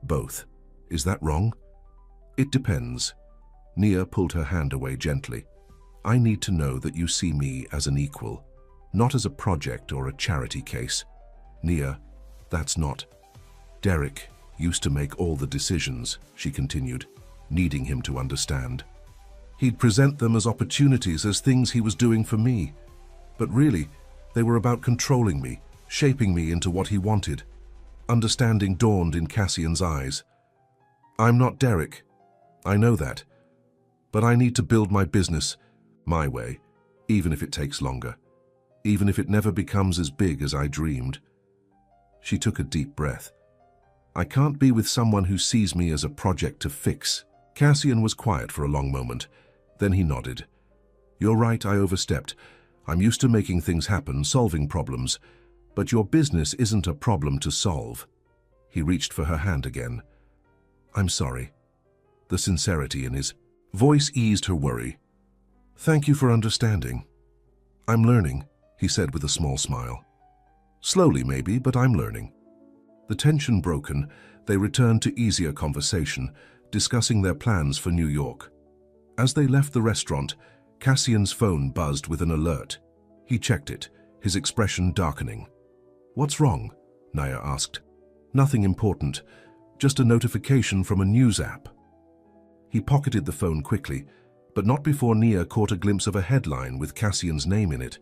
Both. Is that wrong? It depends. Nia pulled her hand away gently. I need to know that you see me as an equal, not as a project or a charity case. Nia, that's not. Derek used to make all the decisions, she continued, needing him to understand. He'd present them as opportunities, as things he was doing for me. But really, they were about controlling me, shaping me into what he wanted. Understanding dawned in Cassian's eyes. I'm not Derek. I know that. But I need to build my business my way, even if it takes longer, even if it never becomes as big as I dreamed. She took a deep breath. I can't be with someone who sees me as a project to fix. Cassian was quiet for a long moment. Then he nodded. You're right, I overstepped. I'm used to making things happen, solving problems. But your business isn't a problem to solve. He reached for her hand again. I'm sorry. The sincerity in his voice eased her worry. Thank you for understanding. I'm learning, he said with a small smile. Slowly maybe, but I'm learning. The tension broken, they returned to easier conversation, discussing their plans for New York. As they left the restaurant, Cassian's phone buzzed with an alert. He checked it, his expression darkening. What's wrong? Nia asked. Nothing important, just a notification from a news app. He pocketed the phone quickly, but not before Nia caught a glimpse of a headline with Cassian's name in it.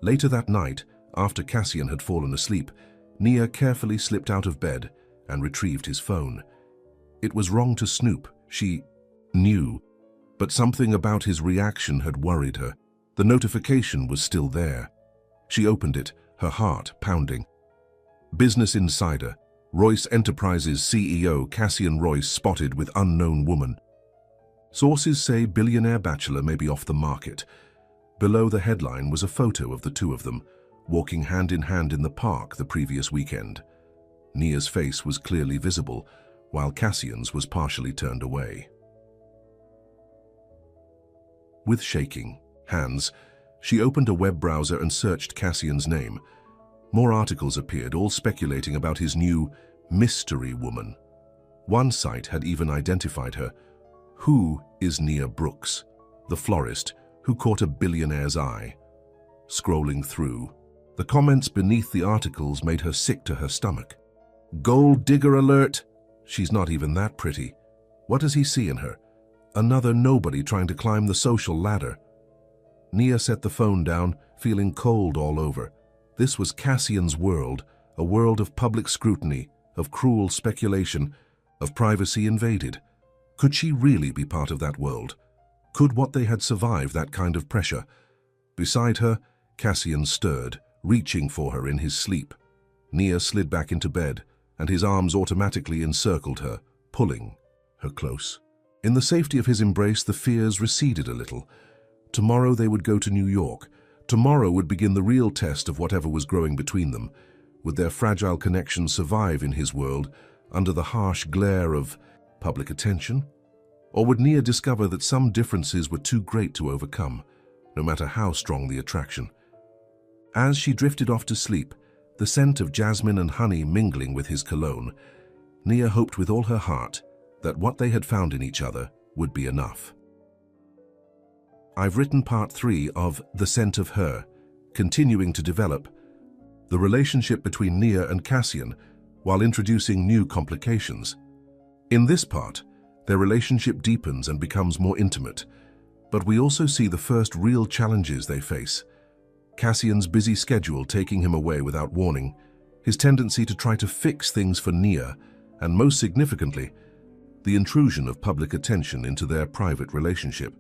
Later that night, after Cassian had fallen asleep, Nia carefully slipped out of bed and retrieved his phone. It was wrong to snoop, she knew, but something about his reaction had worried her. The notification was still there. She opened it, her heart pounding. Business Insider, Royce Enterprises CEO Cassian Royce spotted with unknown woman. Sources say billionaire bachelor may be off the market. Below the headline was a photo of the two of them, walking hand in hand in the park the previous weekend. Nia's face was clearly visible, while Cassian's was partially turned away. With shaking hands, she opened a web browser and searched Cassian's name. More articles appeared, all speculating about his new mystery woman. One site had even identified her. Who is Nia Brooks, the florist who caught a billionaire's eye? Scrolling through, the comments beneath the articles made her sick to her stomach. Gold digger alert! She's not even that pretty. What does he see in her? Another nobody trying to climb the social ladder. Nia set the phone down, feeling cold all over. This was Cassian's world, a world of public scrutiny, of cruel speculation, of privacy invaded. Could she really be part of that world? Could what they had survive that kind of pressure? Beside her, Cassian stirred, reaching for her in his sleep. Nia slid back into bed, and his arms automatically encircled her, pulling her close. In the safety of his embrace, the fears receded a little. Tomorrow they would go to New York. Tomorrow would begin the real test of whatever was growing between them. Would their fragile connection survive in his world, under the harsh glare of public attention? Or would Nia discover that some differences were too great to overcome, no matter how strong the attraction? As she drifted off to sleep, the scent of jasmine and honey mingling with his cologne, Nia hoped with all her heart that what they had found in each other would be enough. I've written part 3 of The Scent of Her, continuing to develop the relationship between Nia and Cassian while introducing new complications. In this part, their relationship deepens and becomes more intimate, but we also see the first real challenges they face. Cassian's busy schedule taking him away without warning, his tendency to try to fix things for Nia, and most significantly, the intrusion of public attention into their private relationship.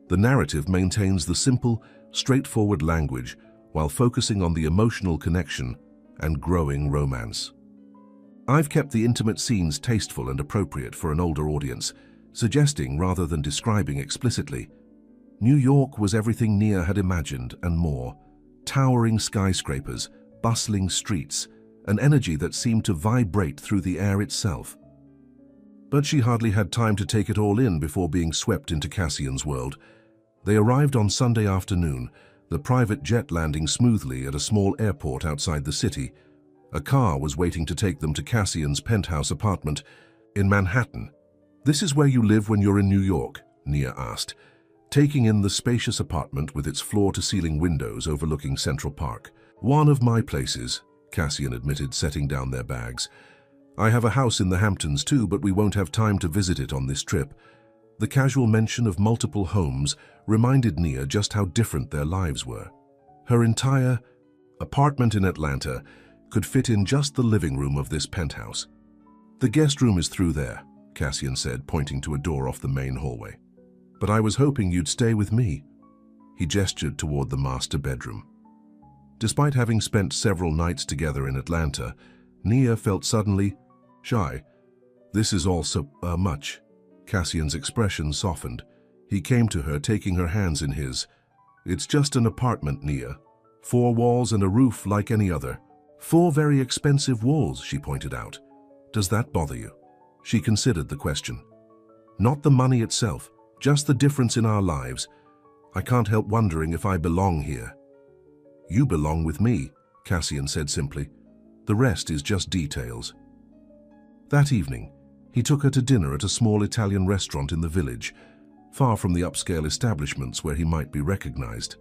The narrative maintains the simple, straightforward language while focusing on the emotional connection and growing romance. I've kept the intimate scenes tasteful and appropriate for an older audience, suggesting rather than describing explicitly. New York was everything Nia had imagined and more. Towering skyscrapers, bustling streets, an energy that seemed to vibrate through the air itself. But she hardly had time to take it all in before being swept into Cassian's world. They arrived on Sunday afternoon, the private jet landing smoothly at a small airport outside the city. A car was waiting to take them to Cassian's penthouse apartment in Manhattan. "This is where you live when you're in New York?" Nia asked, taking in the spacious apartment with its floor-to-ceiling windows overlooking Central Park. "One of my places," Cassian admitted, setting down their bags. "I have a house in the Hamptons too, but we won't have time to visit it on this trip." The casual mention of multiple homes reminded Nia just how different their lives were. Her entire apartment in Atlanta could fit in just the living room of this penthouse. "The guest room is through there," Cassian said, pointing to a door off the main hallway. "But I was hoping you'd stay with me." He gestured toward the master bedroom. Despite having spent several nights together in Atlanta, Nia felt suddenly shy. "This is all so much." Cassian's expression softened. He came to her, taking her hands in his. "It's just an apartment, Nia. 4 walls and a roof like any other." "4 very expensive walls," she pointed out. "Does that bother you?" She considered the question. "Not the money itself, just the difference in our lives. I can't help wondering if I belong here." "You belong with me," Cassian said simply. "The rest is just details." That evening, he took her to dinner at a small Italian restaurant in the village, far from the upscale establishments where he might be recognized.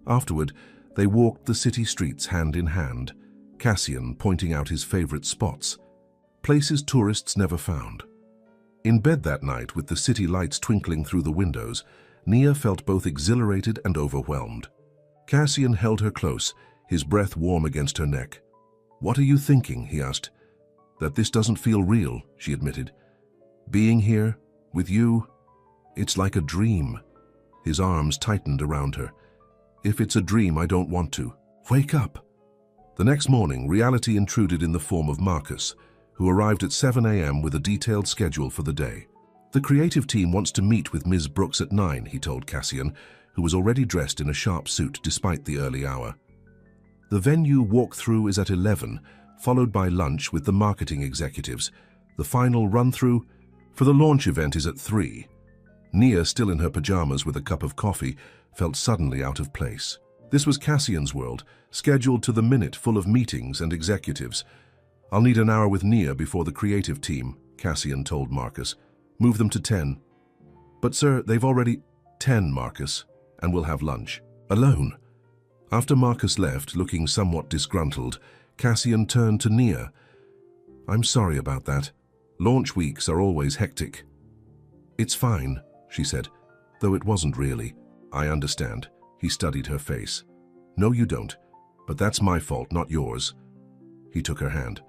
Afterward, they walked the city streets hand in hand, Cassian pointing out his favorite spots, places tourists never found. In bed that night, with the city lights twinkling through the windows, Nia felt both exhilarated and overwhelmed. Cassian held her close, his breath warm against her neck. "What are you thinking?" he asked. "That this doesn't feel real," she admitted. "Being here, with you, it's like a dream." His arms tightened around her. "If it's a dream, I don't want to. Wake up." The next morning, reality intruded in the form of Marcus, who arrived at 7 a.m. with a detailed schedule for the day. "The creative team wants to meet with Ms. Brooks at 9, he told Cassian, who was already dressed in a sharp suit despite the early hour. The venue walkthrough is at 11, followed by lunch with the marketing executives. The final run-through for the launch event is at 3. Nia, still in her pajamas with a cup of coffee, felt suddenly out of place. This was Cassian's world, scheduled to the minute, full of meetings and executives. "I'll need an hour with Nia before the creative team," Cassian told Marcus. "Move them to 10. "But sir, they've already—" 10, Marcus, and we'll have lunch. Alone." After Marcus left, looking somewhat disgruntled, Cassian turned to Nia. "I'm sorry about that. Launch weeks are always hectic." "It's fine," she said, though it wasn't really. "I understand." He studied her face. "No, you don't. But that's my fault, not yours." He took her hand.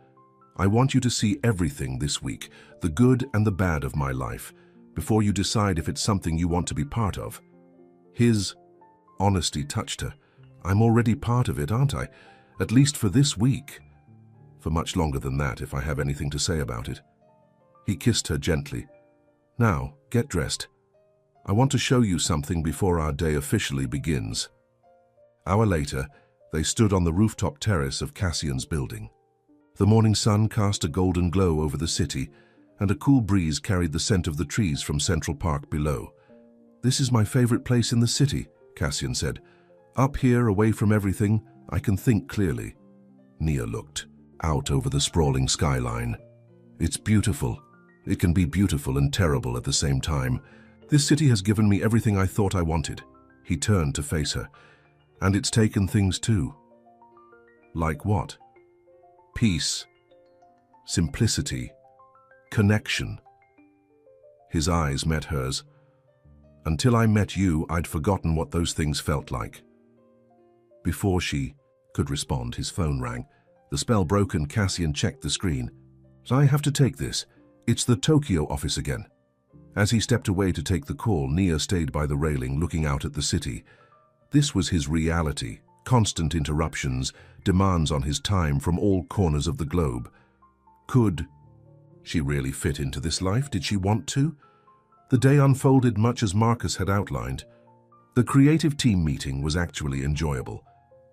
"I want you to see everything this week, the good and the bad of my life, before you decide if it's something you want to be part of." His honesty touched her. "I'm already part of it, aren't I? At least for this week. For much longer than that, if I have anything to say about it." He kissed her gently. "Now, get dressed. I want to show you something before our day officially begins." Hour later, they stood on the rooftop terrace of Cassian's building. The morning sun cast a golden glow over the city, and a cool breeze carried the scent of the trees from Central Park below. "This is my favorite place in the city," Cassian said. "Up here, away from everything, I can think clearly." Nia looked out over the sprawling skyline. "It's beautiful. It can be beautiful and terrible at the same time. This city has given me everything I thought I wanted." He turned to face her. "And it's taken things too." "Like what?" "Peace, simplicity, connection." His eyes met hers. "Until I met you, I'd forgotten what those things felt like." Before she could respond, his phone rang. The spell broken, Cassian checked the screen. "I have to take this. It's the Tokyo office again." As he stepped away to take the call, Nia stayed by the railing, looking out at the city. This was his reality, constant interruptions, demands on his time from all corners of the globe. Could she really fit into this life? Did she want to? The day unfolded much as Marcus had outlined. The creative team meeting was actually enjoyable.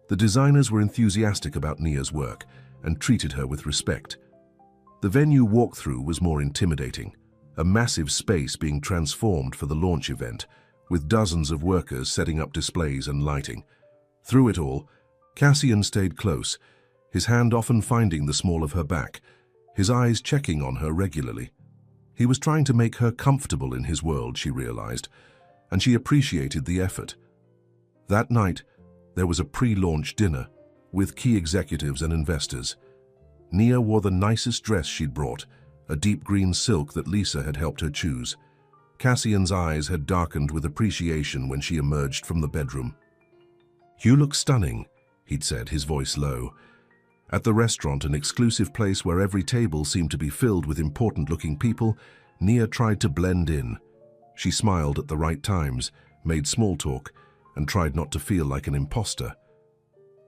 The designers were enthusiastic about Nia's work and treated her with respect. The venue walkthrough was more intimidating, a massive space being transformed for the launch event, with dozens of workers setting up displays and lighting. Through it all, Cassian stayed close, his hand often finding the small of her back, his eyes checking on her regularly. He was trying to make her comfortable in his world, she realized, and she appreciated the effort. That night, there was a pre-launch dinner with key executives and investors. Nia wore the nicest dress she'd brought, a deep green silk that Lisa had helped her choose. Cassian's eyes had darkened with appreciation when she emerged from the bedroom. "You look stunning," he'd said, his voice low. At the restaurant, an exclusive place where every table seemed to be filled with important-looking people, Nia tried to blend in. She smiled at the right times, made small talk, and tried not to feel like an imposter.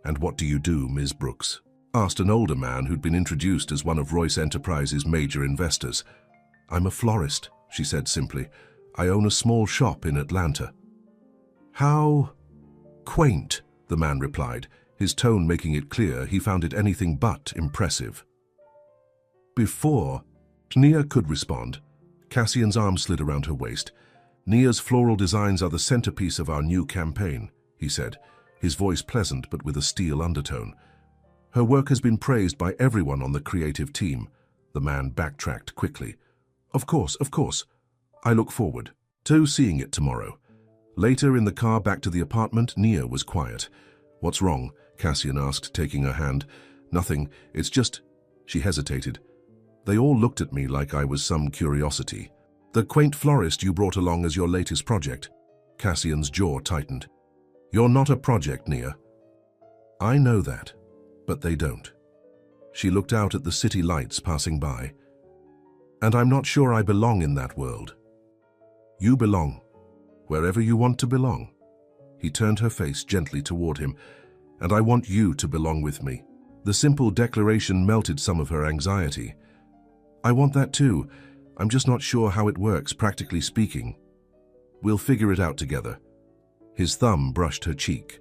"And what do you do, Ms. Brooks?" asked an older man who'd been introduced as one of Royce Enterprises' major investors. "I'm a florist," she said simply. "I own a small shop in Atlanta." "How quaint," the man replied, his tone making it clear he found it anything but impressive. Before Nia could respond, Cassian's arm slid around her waist. "Nia's floral designs are the centerpiece of our new campaign," he said, his voice pleasant but with a steel undertone. "Her work has been praised by everyone on the creative team." The man backtracked quickly. Of course. I look forward to seeing it tomorrow." Later, in the car back to the apartment, Nia was quiet. "What's wrong?" Cassian asked, taking her hand. "Nothing, it's just—" She hesitated. "They all looked at me like I was some curiosity." "The quaint florist you brought along as your latest project." Cassian's jaw tightened. "You're not a project, Nia." "I know that, but they don't." She looked out at the city lights passing by. "And I'm not sure I belong in that world." "You belong, wherever you want to belong." He turned her face gently toward him. "And I want you to belong with me." The simple declaration melted some of her anxiety. "I want that too. I'm just not sure how it works, practically speaking." "We'll figure it out together." His thumb brushed her cheek.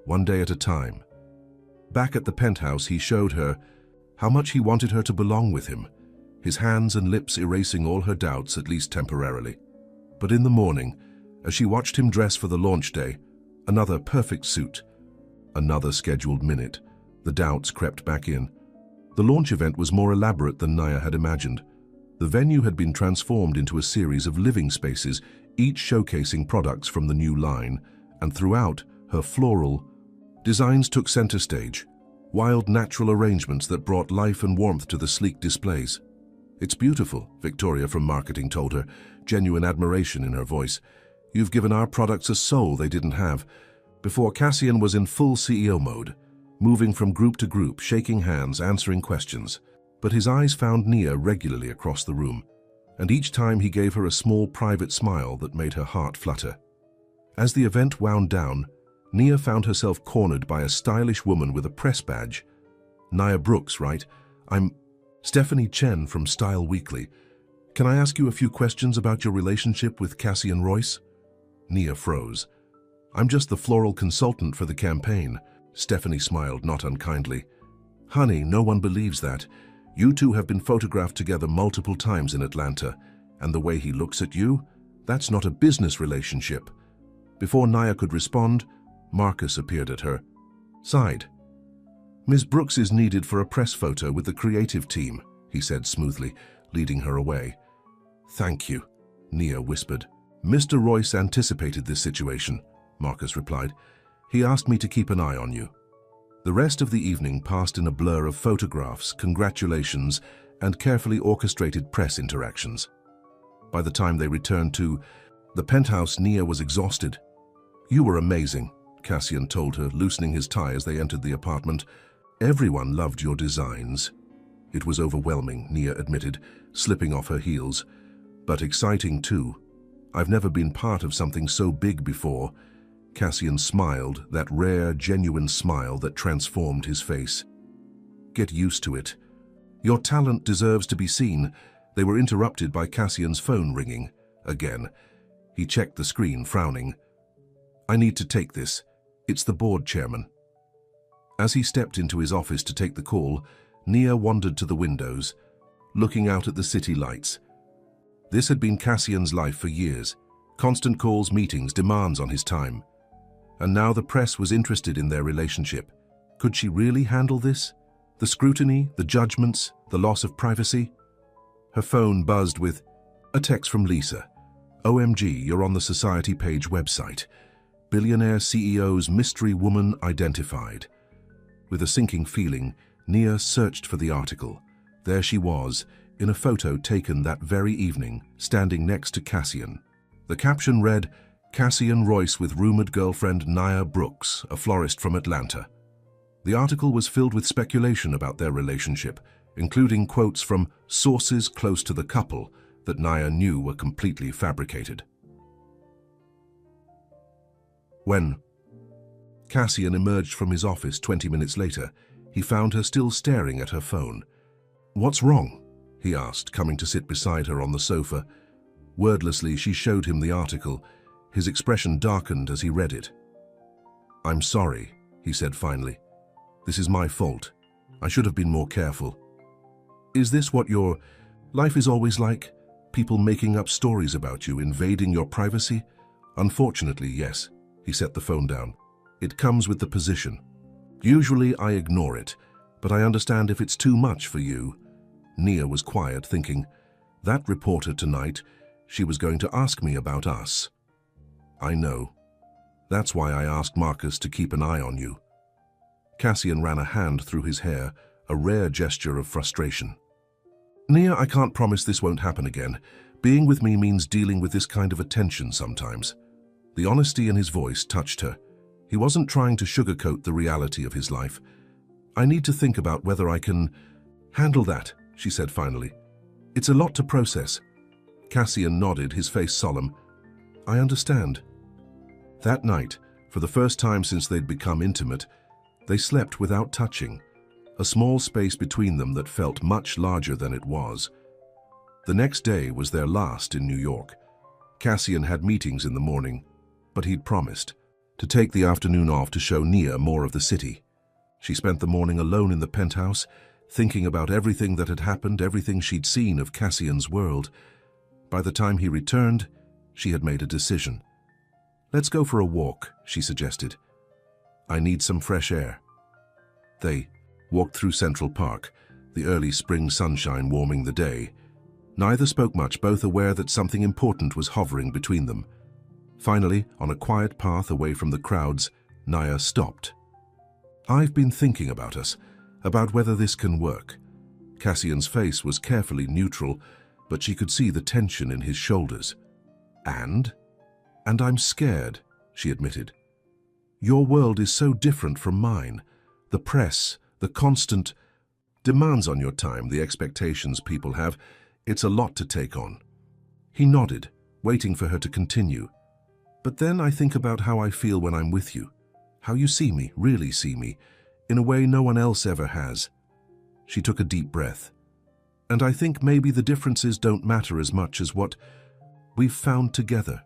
"One day at a time." Back at the penthouse, he showed her how much he wanted her to belong with him, his hands and lips erasing all her doubts, at least temporarily. But in the morning, as she watched him dress for the launch day, another perfect suit, another scheduled minute, the doubts crept back in. The launch event was more elaborate than Nia had imagined. The venue had been transformed into a series of living spaces, each showcasing products from the new line, and throughout, her floral designs took center stage, wild natural arrangements that brought life and warmth to the sleek displays. "It's beautiful," Victoria from marketing told her, genuine admiration in her voice. "You've given our products a soul they didn't have." Before, Cassian was in full CEO mode, moving from group to group, shaking hands, answering questions. But his eyes found Nia regularly across the room, and each time he gave her a small private smile that made her heart flutter. As the event wound down, Nia found herself cornered by a stylish woman with a press badge. "Nia Brooks, right? I'm Stephanie Chen from Style Weekly. Can I ask you a few questions about your relationship with Cassian Royce?" Nia froze. "I'm just the floral consultant for the campaign." Stephanie smiled, not unkindly. "Honey, no one believes that. You two have been photographed together multiple times in Atlanta, and the way he looks at you, that's not a business relationship." Before Nia could respond, Marcus appeared at her side. "Ms. Brooks is needed for a press photo with the creative team," he said smoothly, leading her away. "Thank you," Nia whispered. "Mr. Royce anticipated this situation," Marcus replied. "He asked me to keep an eye on you." The rest of the evening passed in a blur of photographs, congratulations, and carefully orchestrated press interactions. By the time they returned to the penthouse, Nia was exhausted. "You were amazing," Cassian told her, loosening his tie as they entered the apartment. "Everyone loved your designs." "It was overwhelming," Nia admitted, slipping off her heels. "But exciting too. I've never been part of something so big before." Cassian smiled, that rare, genuine smile that transformed his face. "Get used to it. Your talent deserves to be seen." They were interrupted by Cassian's phone ringing. Again. He checked the screen, frowning. I need to take this. It's the board chairman. As he stepped into his office to take the call, Nia wandered to the windows, looking out at the city lights. This had been Cassian's life for years. Constant calls, meetings, demands on his time. And now the press was interested in their relationship. Could she really handle this? The scrutiny, the judgments, the loss of privacy? Her phone buzzed with a text from Lisa. OMG, you're on the Society page website. Billionaire CEO's mystery woman identified. With a sinking feeling, Nia searched for the article. There she was, in a photo taken that very evening, standing next to Cassian. The caption read, Cassian Royce with rumored girlfriend Nia Brooks, a florist from Atlanta. The article was filled with speculation about their relationship, including quotes from sources close to the couple that Nia knew were completely fabricated. When Cassian emerged from his office 20 minutes later, he found her still staring at her phone. What's wrong? He asked, coming to sit beside her on the sofa. Wordlessly, she showed him the article. His expression darkened as he read it. I'm sorry, he said finally. This is my fault. I should have been more careful. Is this what your life is always like? People making up stories about you, invading your privacy? Unfortunately, yes. He set the phone down. It comes with the position. Usually I ignore it, but I understand if it's too much for you. Nia was quiet, thinking, that reporter tonight, she was going to ask me about us. I know. That's why I asked Marcus to keep an eye on you. Cassian ran a hand through his hair, a rare gesture of frustration. Nia, I can't promise this won't happen again. Being with me means dealing with this kind of attention sometimes. The honesty in his voice touched her. He wasn't trying to sugarcoat the reality of his life. I need to think about whether I can handle that, she said finally. It's a lot to process. Cassian nodded, his face solemn. I understand. That night, for the first time since they'd become intimate, they slept without touching, a small space between them that felt much larger than it was. The next day was their last in New York. Cassian had meetings in the morning, but he'd promised to take the afternoon off to show Nia more of the city. She spent the morning alone in the penthouse, thinking about everything that had happened, everything she'd seen of Cassian's world. By the time he returned, she had made a decision. Let's go for a walk, she suggested. I need some fresh air. They walked through Central Park, the early spring sunshine warming the day. Neither spoke much, both aware that something important was hovering between them. Finally, on a quiet path away from the crowds, Nia stopped. I've been thinking about us, about whether this can work. Cassian's face was carefully neutral, but she could see the tension in his shoulders. And I'm scared, she admitted. Your world is so different from mine. The press, the constant demands on your time, the expectations people have, it's a lot to take on. He nodded, waiting for her to continue. But then I think about how I feel when I'm with you, how you see me, really see me, in a way no one else ever has. She took a deep breath. And I think maybe the differences don't matter as much as what we've found together.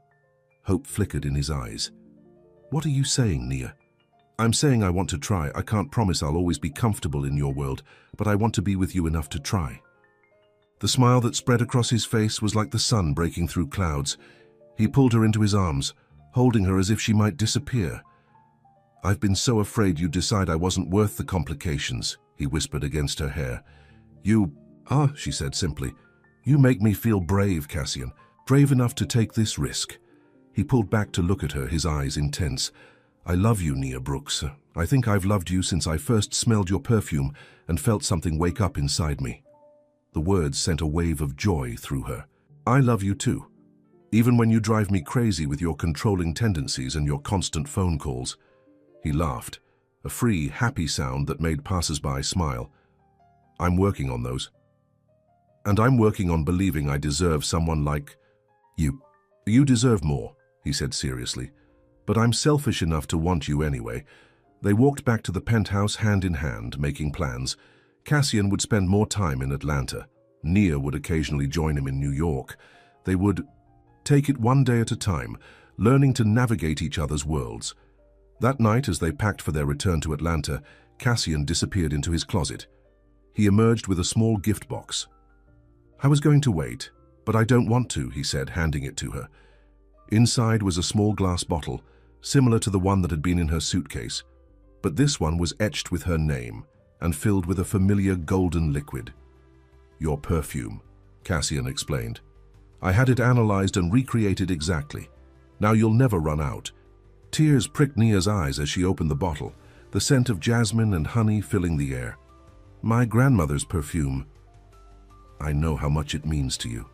Hope flickered in his eyes. What are you saying, Nia? I'm saying I want to try. I can't promise I'll always be comfortable in your world, but I want to be with you enough to try. The smile that spread across his face was like the sun breaking through clouds. He pulled her into his arms, holding her as if she might disappear. I've been so afraid you'd decide I wasn't worth the complications, he whispered against her hair. She said simply. You make me feel brave, Cassian, brave enough to take this risk. He pulled back to look at her, his eyes intense. I love you, Nia Brooks. I think I've loved you since I first smelled your perfume and felt something wake up inside me. The words sent a wave of joy through her. I love you too. Even when you drive me crazy with your controlling tendencies and your constant phone calls. He laughed, a free, happy sound that made passers-by smile. I'm working on those. And I'm working on believing I deserve someone like you. You deserve more, he said seriously. But I'm selfish enough to want you anyway. They walked back to the penthouse hand in hand, making plans. Cassian would spend more time in Atlanta. Nia would occasionally join him in New York. They would take it one day at a time, learning to navigate each other's worlds. That night, as they packed for their return to Atlanta, Cassian disappeared into his closet. He emerged with a small gift box. "I was going to wait, but I don't want to," he said, handing it to her. Inside was a small glass bottle, similar to the one that had been in her suitcase, but this one was etched with her name and filled with a familiar golden liquid. "Your perfume," Cassian explained. "I had it analyzed and recreated exactly. Now you'll never run out." Tears pricked Nia's eyes as she opened the bottle, the scent of jasmine and honey filling the air. "My grandmother's perfume. I know how much it means to you."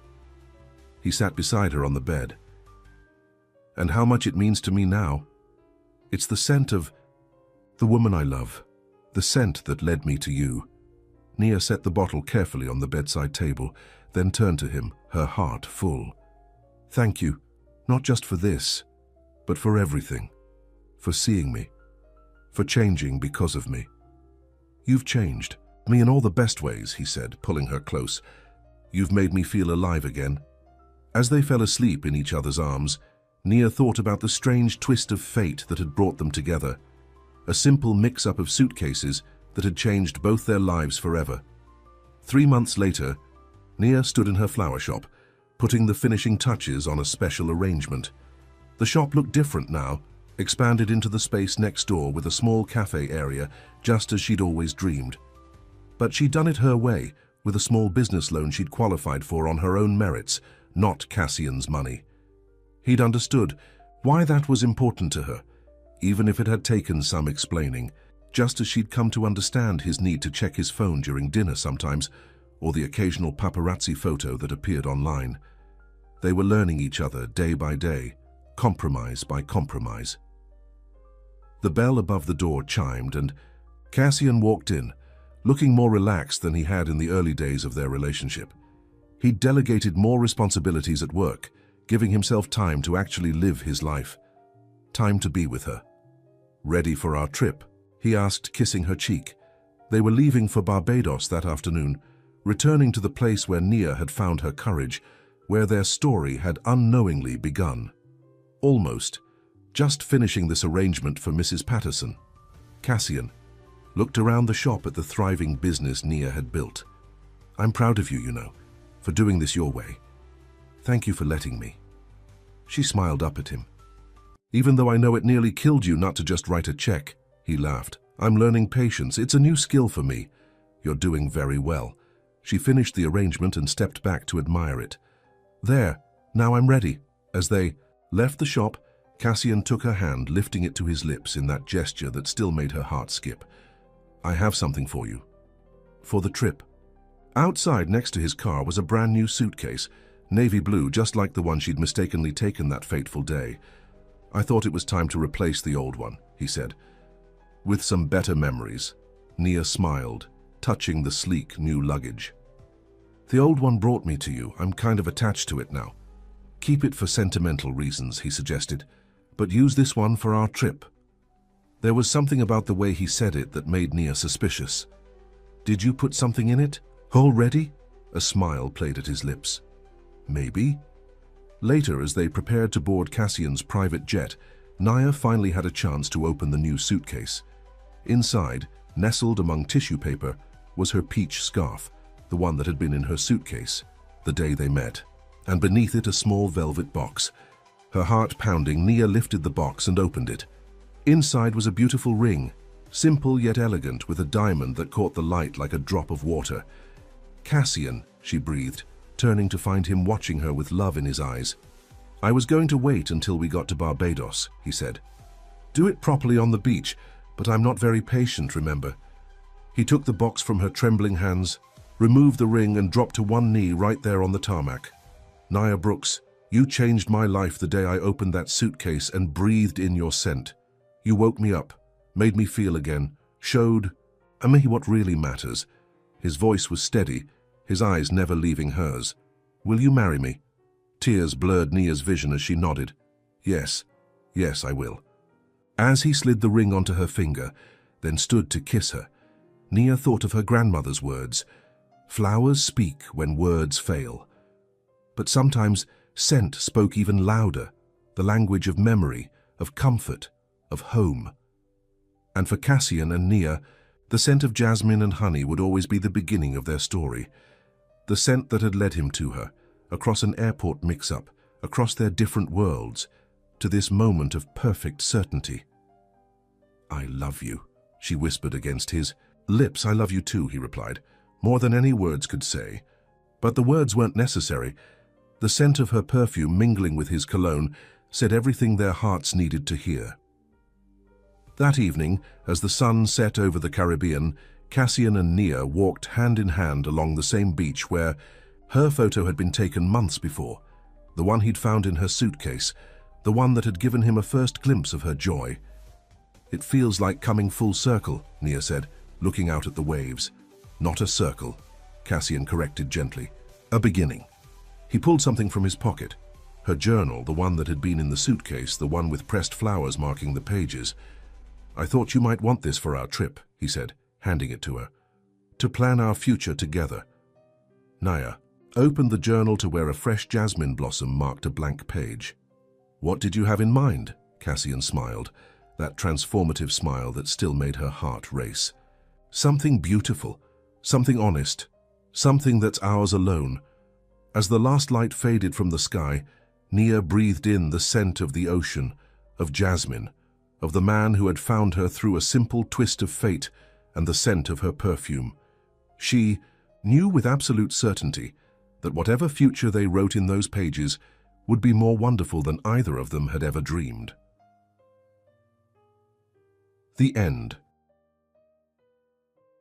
He sat beside her on the bed. "And how much it means to me now? It's the scent of the woman I love, the scent that led me to you." Nia set the bottle carefully on the bedside table, then turned to him, her heart full. "Thank you, not just for this, but for everything. For seeing me. For changing because of me. You've changed me in all the best ways," he said, pulling her close. "You've made me feel alive again." As they fell asleep in each other's arms, Nia thought about the strange twist of fate that had brought them together. A simple mix-up of suitcases that had changed both their lives forever. 3 months later, Nia stood in her flower shop, putting the finishing touches on a special arrangement. The shop looked different now, expanded into the space next door with a small cafe area, just as she'd always dreamed. But she'd done it her way, with a small business loan she'd qualified for on her own merits, not Cassian's money. He'd understood why that was important to her, even if it had taken some explaining, just as she'd come to understand his need to check his phone during dinner sometimes, or the occasional paparazzi photo that appeared online. They were learning each other day by day, compromise by compromise. The bell above the door chimed and Cassian walked in, looking more relaxed than he had in the early days of their relationship. He'd delegated more responsibilities at work, giving himself time to actually live his life. Time to be with her. "Ready for our trip?" he asked, kissing her cheek. They were leaving for Barbados that afternoon, returning to the place where Nia had found her courage, where their story had unknowingly begun. Almost. Just finishing this arrangement for Mrs. Patterson. Cassian looked around the shop at the thriving business Nia had built. "I'm proud of you, you know, for doing this your way. Thank you for letting me." She smiled up at him. "Even though I know it nearly killed you not to just write a check," he laughed. "I'm learning patience. It's a new skill for me. You're doing very well." She finished the arrangement and stepped back to admire it. "There, now I'm ready." As they left the shop, Cassian took her hand, lifting it to his lips in that gesture that still made her heart skip. "I have something for you. For the trip." Outside, next to his car, was a brand new suitcase, navy blue, just like the one she'd mistakenly taken that fateful day. "I thought it was time to replace the old one," he said. "With some better memories." Nia smiled, touching the sleek new luggage. "The old one brought me to you. I'm kind of attached to it now." "Keep it for sentimental reasons," he suggested, "but use this one for our trip." There was something about the way he said it that made Nia suspicious. "Did you put something in it? Already?" A smile played at his lips. "Maybe." Later, as they prepared to board Cassian's private jet, Nia finally had a chance to open the new suitcase. Inside, nestled among tissue paper, was her peach scarf, the one that had been in her suitcase the day they met, and beneath it a small velvet box. Her heart pounding, Nia lifted the box and opened it. Inside was a beautiful ring, simple yet elegant, with a diamond that caught the light like a drop of water. "Cassian," she breathed, turning to find him watching her with love in his eyes. "I was going to wait until we got to Barbados," he said. "Do it properly on the beach, but I'm not very patient, remember." He took the box from her trembling hands, removed the ring and dropped to one knee right there on the tarmac. "Nia Brooks, you changed my life the day I opened that suitcase and breathed in your scent. You woke me up, made me feel again, showed me what really matters." His voice was steady, his eyes never leaving hers. "Will you marry me?" Tears blurred Nia's vision as she nodded. Yes, I will." As he slid the ring onto her finger, then stood to kiss her, Nia thought of her grandmother's words. "Flowers speak when words fail." But sometimes scent spoke even louder. the language of memory, of comfort, of home. And for Cassian and Nia, the scent of jasmine and honey would always be the beginning of their story. The scent that had led him to her, across an airport mix-up, across their different worlds, to this moment of perfect certainty. "I love you," she whispered against his lips. "I love you too," he replied, more than any words could say. But the words weren't necessary. The scent of her perfume mingling with his cologne said everything their hearts needed to hear. That evening, as the sun set over the Caribbean, Cassian and Nia walked hand in hand along the same beach where her photo had been taken months before, the one he'd found in her suitcase, the one that had given him a first glimpse of her joy. "It feels like coming full circle," Nia said, looking out at the waves. "Not a circle," Cassian corrected gently. "A beginning." He pulled something from his pocket. Her journal, the one that had been in the suitcase, the one with pressed flowers marking the pages. "I thought you might want this for our trip," he said, handing it to her. "To plan our future together." Nia opened the journal to where a fresh jasmine blossom marked a blank page. "What did you have in mind?" Cassian smiled, that transformative smile that still made her heart race. "Something beautiful, something honest, something that's ours alone." As the last light faded from the sky, Nia breathed in the scent of the ocean, of jasmine, of the man who had found her through a simple twist of fate, and the scent of her perfume. She knew with absolute certainty that whatever future they wrote in those pages would be more wonderful than either of them had ever dreamed. The end.